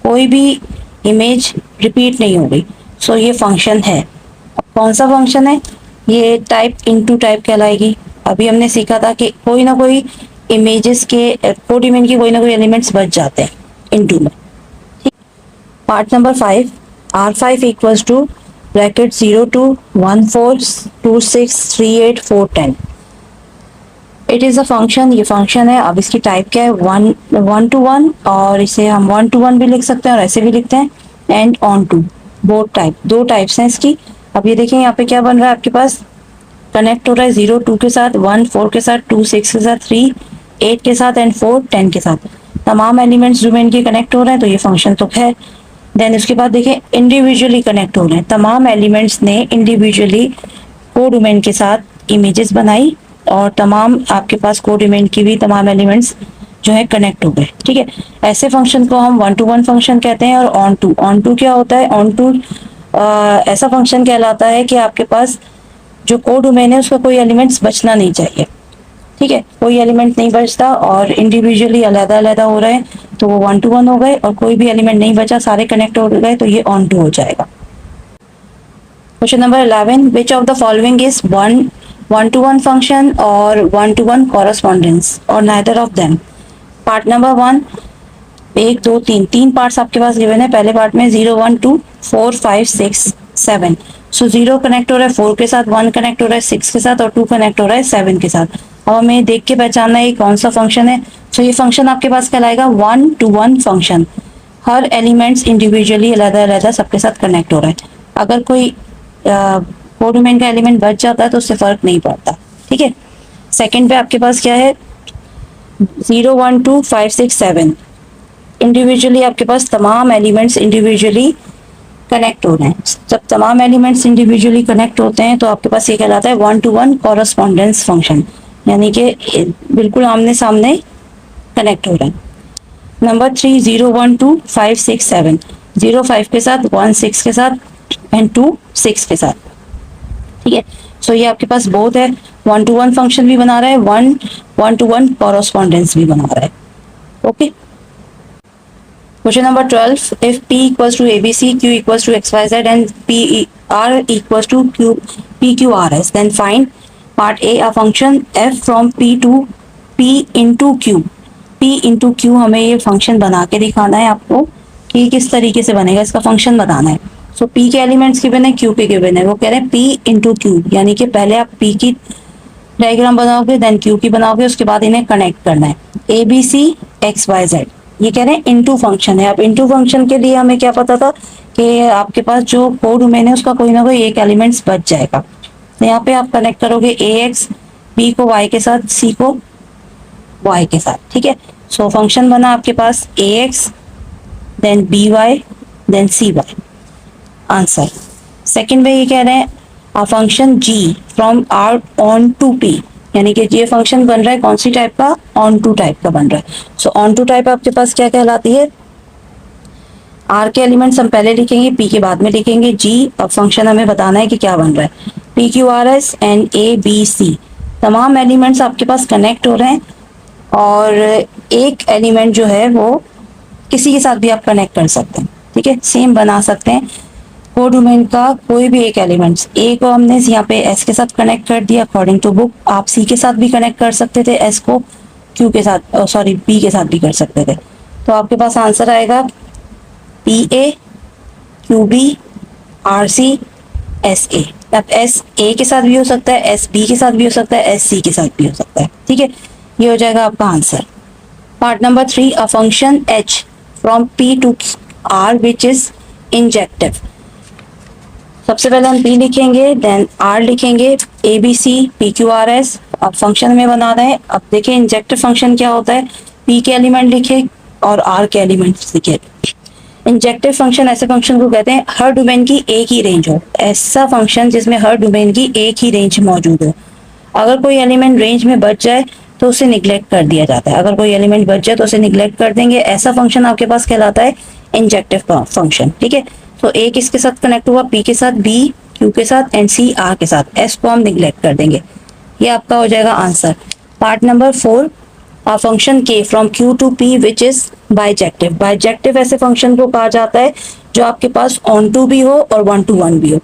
कोई भी इमेज रिपीट नहीं हो गई। सो ये फंक्शन है। अब कौन सा फंक्शन है, ये टाइप इनटू टाइप कहलाएगी। अभी हमने सीखा था कि कोई ना कोई इमेजेस के कोड इमेज की कोई ना कोई एलिमेंट्स बच जाते हैं इनटू में। Part number 5, R5 equals to bracket 0 2 1 4 2 6 3 8 4 10। It is a function, ये फंक्शन है। अब इसकी टाइप क्या है, 1 to 1, और इसे हम 1 to 1 भी लिख सकते हैं और ऐसे भी लिखते हैं, and onto, both type, दो टाइप्स हैं इसकी। अब ये देखिए यहाँ पे क्या बन रहा है, आपके पास कनेक्ट हो रहा है 0 2 के साथ, 1 4 के साथ, 2 6 के साथ, 3 8 के साथ एंड 4 10 के साथ। तमाम एलिमेंट्स डोमेन के कनेक्ट हो रहे हैं, तो ये फंक्शन तो है। देन उसके बाद देखिए इंडिविजुअली कनेक्ट हो रहे हैं, तमाम एलिमेंट्स ने इंडिविजुअली कोड डोमेन के साथ इमेजेस बनाई और तमाम आपके पास कोड डोमेन की भी तमाम एलिमेंट्स जो है कनेक्ट हो गए। ठीक है, ऐसे फंक्शन को हम 1 to 1 फंक्शन कहते हैं। और ऑन टू क्या होता है, ऑन टू ऐसा फंक्शन कहलाता है कि आपके पास जो कोड डोमेन है उसका कोई एलिमेंट्स बचना नहीं चाहिए। ठीक है, कोई एलिमेंट नहीं बचता और इंडिविजुअली अलग अलग हो रहे हैं तो वो 1 to 1 हो गए, और कोई भी एलिमेंट नहीं बचा, सारे कनेक्ट हो गए तो ये ऑन टू हो जाएगा। Question number 11, which of the following is one to one function और 1 to 1 कॉरेस्पॉन्डेंस और neither of them. Part number 1, 1 2 3, तीन पार्ट्स आपके पास गिवन है। पहले पार्ट में 0 1 2 4 5 6 7, सो 0 कनेक्ट हो रहा है 4 के साथ, 1 कनेक्ट हो रहा है 6 के साथ और 2 कनेक्ट हो रहा है 7 के साथ। अब हमें देख के पहचानना है कौन सा फंक्शन है। सो ये फंक्शन आपके पास कहलाएगा 1 to 1 function. Her elements individually अलग अलग सबके साथ कनेक्ट हो रहा है। अगर कोई कोडोमेन का एलिमेंट बच जाता है तो उससे फर्क नहीं पड़ता। ठीक है, सेकंड पे आपके पास क्या है, 0 1 2 5 6 7, इंडिविजुअली आपके पास तमाम एलिमेंट्स इंडिविजुअली कनेक्ट हो रहे हैं। जब तमाम एलिमेंट्स इंडिविजुअली कनेक्ट होते हैं तो आपके पास ये कहलाता है 1 to 1 कॉरेस्पॉन्डेंस फंक्शन, यानी कि बिल्कुल आमने सामने कनेक्ट हो रहे हैं। नंबर 3, 0 1 2 5 6 7, 0 5 के साथ, 1 6 के साथ एंड 2 6 के साथ। ठीक है, सो ये आपके पास बोथ है, 1 to 1 फंक्शन भी बना रहा है, 1 to 1 कॉरेस्पॉन्डेंस भी बना रहा है। Okay, question number 12, if p equals to abc, q equals to xyz and r equals to pqrs, then find part a function f from p to p into q। p into q हमें ये function बना के दिखाना है आपको कि किस तरीके से बनेगा, इसका फंक्शन बताना है। सो p के एलिमेंट्स गिवन है, q के गिवन है, वो कह रहे हैं p into q, यानी कि पहले आप p की डायग्राम बनाओगे, देन q की बनाओगे, उसके बाद इन्हें कनेक्ट करना है। A B C X Y Z, ये कह रहे हैं इनटू फंक्शन है। अब इनटू फंक्शन के लिए हमें क्या पता था कि आपके पास जो कोडोमेन है उसका कोई ना कोई एक एलिमेंट्स बच जाएगा। तो यहाँ पे आप कनेक्ट करोगे ए एक्स, बी को वाई के साथ, सी को वाई के साथ। ठीक है, सो फंक्शन बना आपके पास A X then B Y then C Y. Answer second में ये कह रहे हैं a function G from R onto P, यानी कि ये फंक्शन बन रहा है कौन सी टाइप का, ऑन टू टाइप का बन रहा है। सो ऑन टू टाइप आपके पास क्या कहलाती है, आर के एलिमेंट्स हम पहले लिखेंगे, पी के बाद में लिखेंगे जी। अब फंक्शन हमें बताना है कि क्या बन रहा है, P Q R S and A B C, तमाम एलिमेंट्स आपके पास कनेक्ट हो रहे हैं और एक एलिमेंट जो है वो किसी के साथ भी आप कनेक्ट कर सकते हैं। ठीक है, सेम बना सकते हैं कोडोमेन का कोई भी एक एलिमेंट्स। ए को हमने यहाँ पे एस के साथ कनेक्ट कर दिया अकॉर्डिंग टू बुक, आप सी के साथ भी कनेक्ट कर सकते थे, एस को क्यू के साथ, सॉरी बी के साथ भी कर सकते थे। तो आपके पास आंसर आएगा P A Q B R C S A. अब एस ए के साथ भी हो सकता है, एस बी के साथ भी हो सकता है, एस सी के साथ भी हो सकता है। ठीक है, ये हो जाएगा आपका answer. Part number 3, a function H from P to R which is injective. सबसे पहले हम P लिखेंगे, देन R लिखेंगे, A B C P Q R S. अब फंक्शन में बना रहे हैं। अब देखिए इंजेक्टिव फंक्शन क्या होता है, P के एलिमेंट लिखे और R के एलिमेंट लिखे। इंजेक्टिव फंक्शन ऐसे फंक्शन को कहते हैं हर डोमेन की एक ही रेंज हो, ऐसा फंक्शन जिसमें हर डोमेन की एक ही रेंज मौजूद हो। अगर कोई एलिमेंट रेंज में बच जाए तो उसे निग्लेक्ट कर दिया जाता है, अगर कोई एलिमेंट बच जाए तो उसे निग्लेक्ट कर देंगे। ऐसा फंक्शन आपके पास कहलाता है इंजेक्टिव फंक्शन। ठीक है, तो ए किसके साथ कनेक्ट हुआ, पी के साथ, बी क्यू के साथ एंड सी आर के साथ, एस को हम निग्लेक्ट कर देंगे। ये आपका हो जाएगा answer. Part number 4, a function के from Q to P which is bijective. Bijective ऐसे फंक्शन को कहा जाता है जो आपके पास ऑन टू भी हो और 1 to 1 भी हो।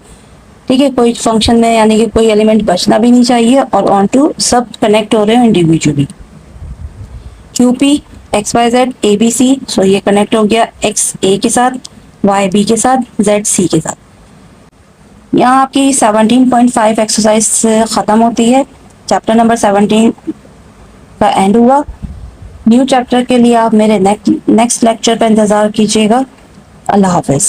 ठीक है, कोई फंक्शन में यानी कि कोई एलिमेंट बचना भी नहीं चाहिए और ऑन टू सब कनेक्ट हो रहे हो individually. Q P X Y Z A B C, so ये कनेक्ट हो गया एक्स ए के साथ, वाई बी के साथ, जेड सी के साथ। यहाँ आपकी 17.5 एक्सरसाइज ख़त्म होती है। चैप्टर नंबर 17 का एंड हुआ। न्यू चैप्टर के लिए आप मेरे नेक्स्ट लेक्चर पर इंतज़ार कीजिएगा। अल्लाह हाफिज़।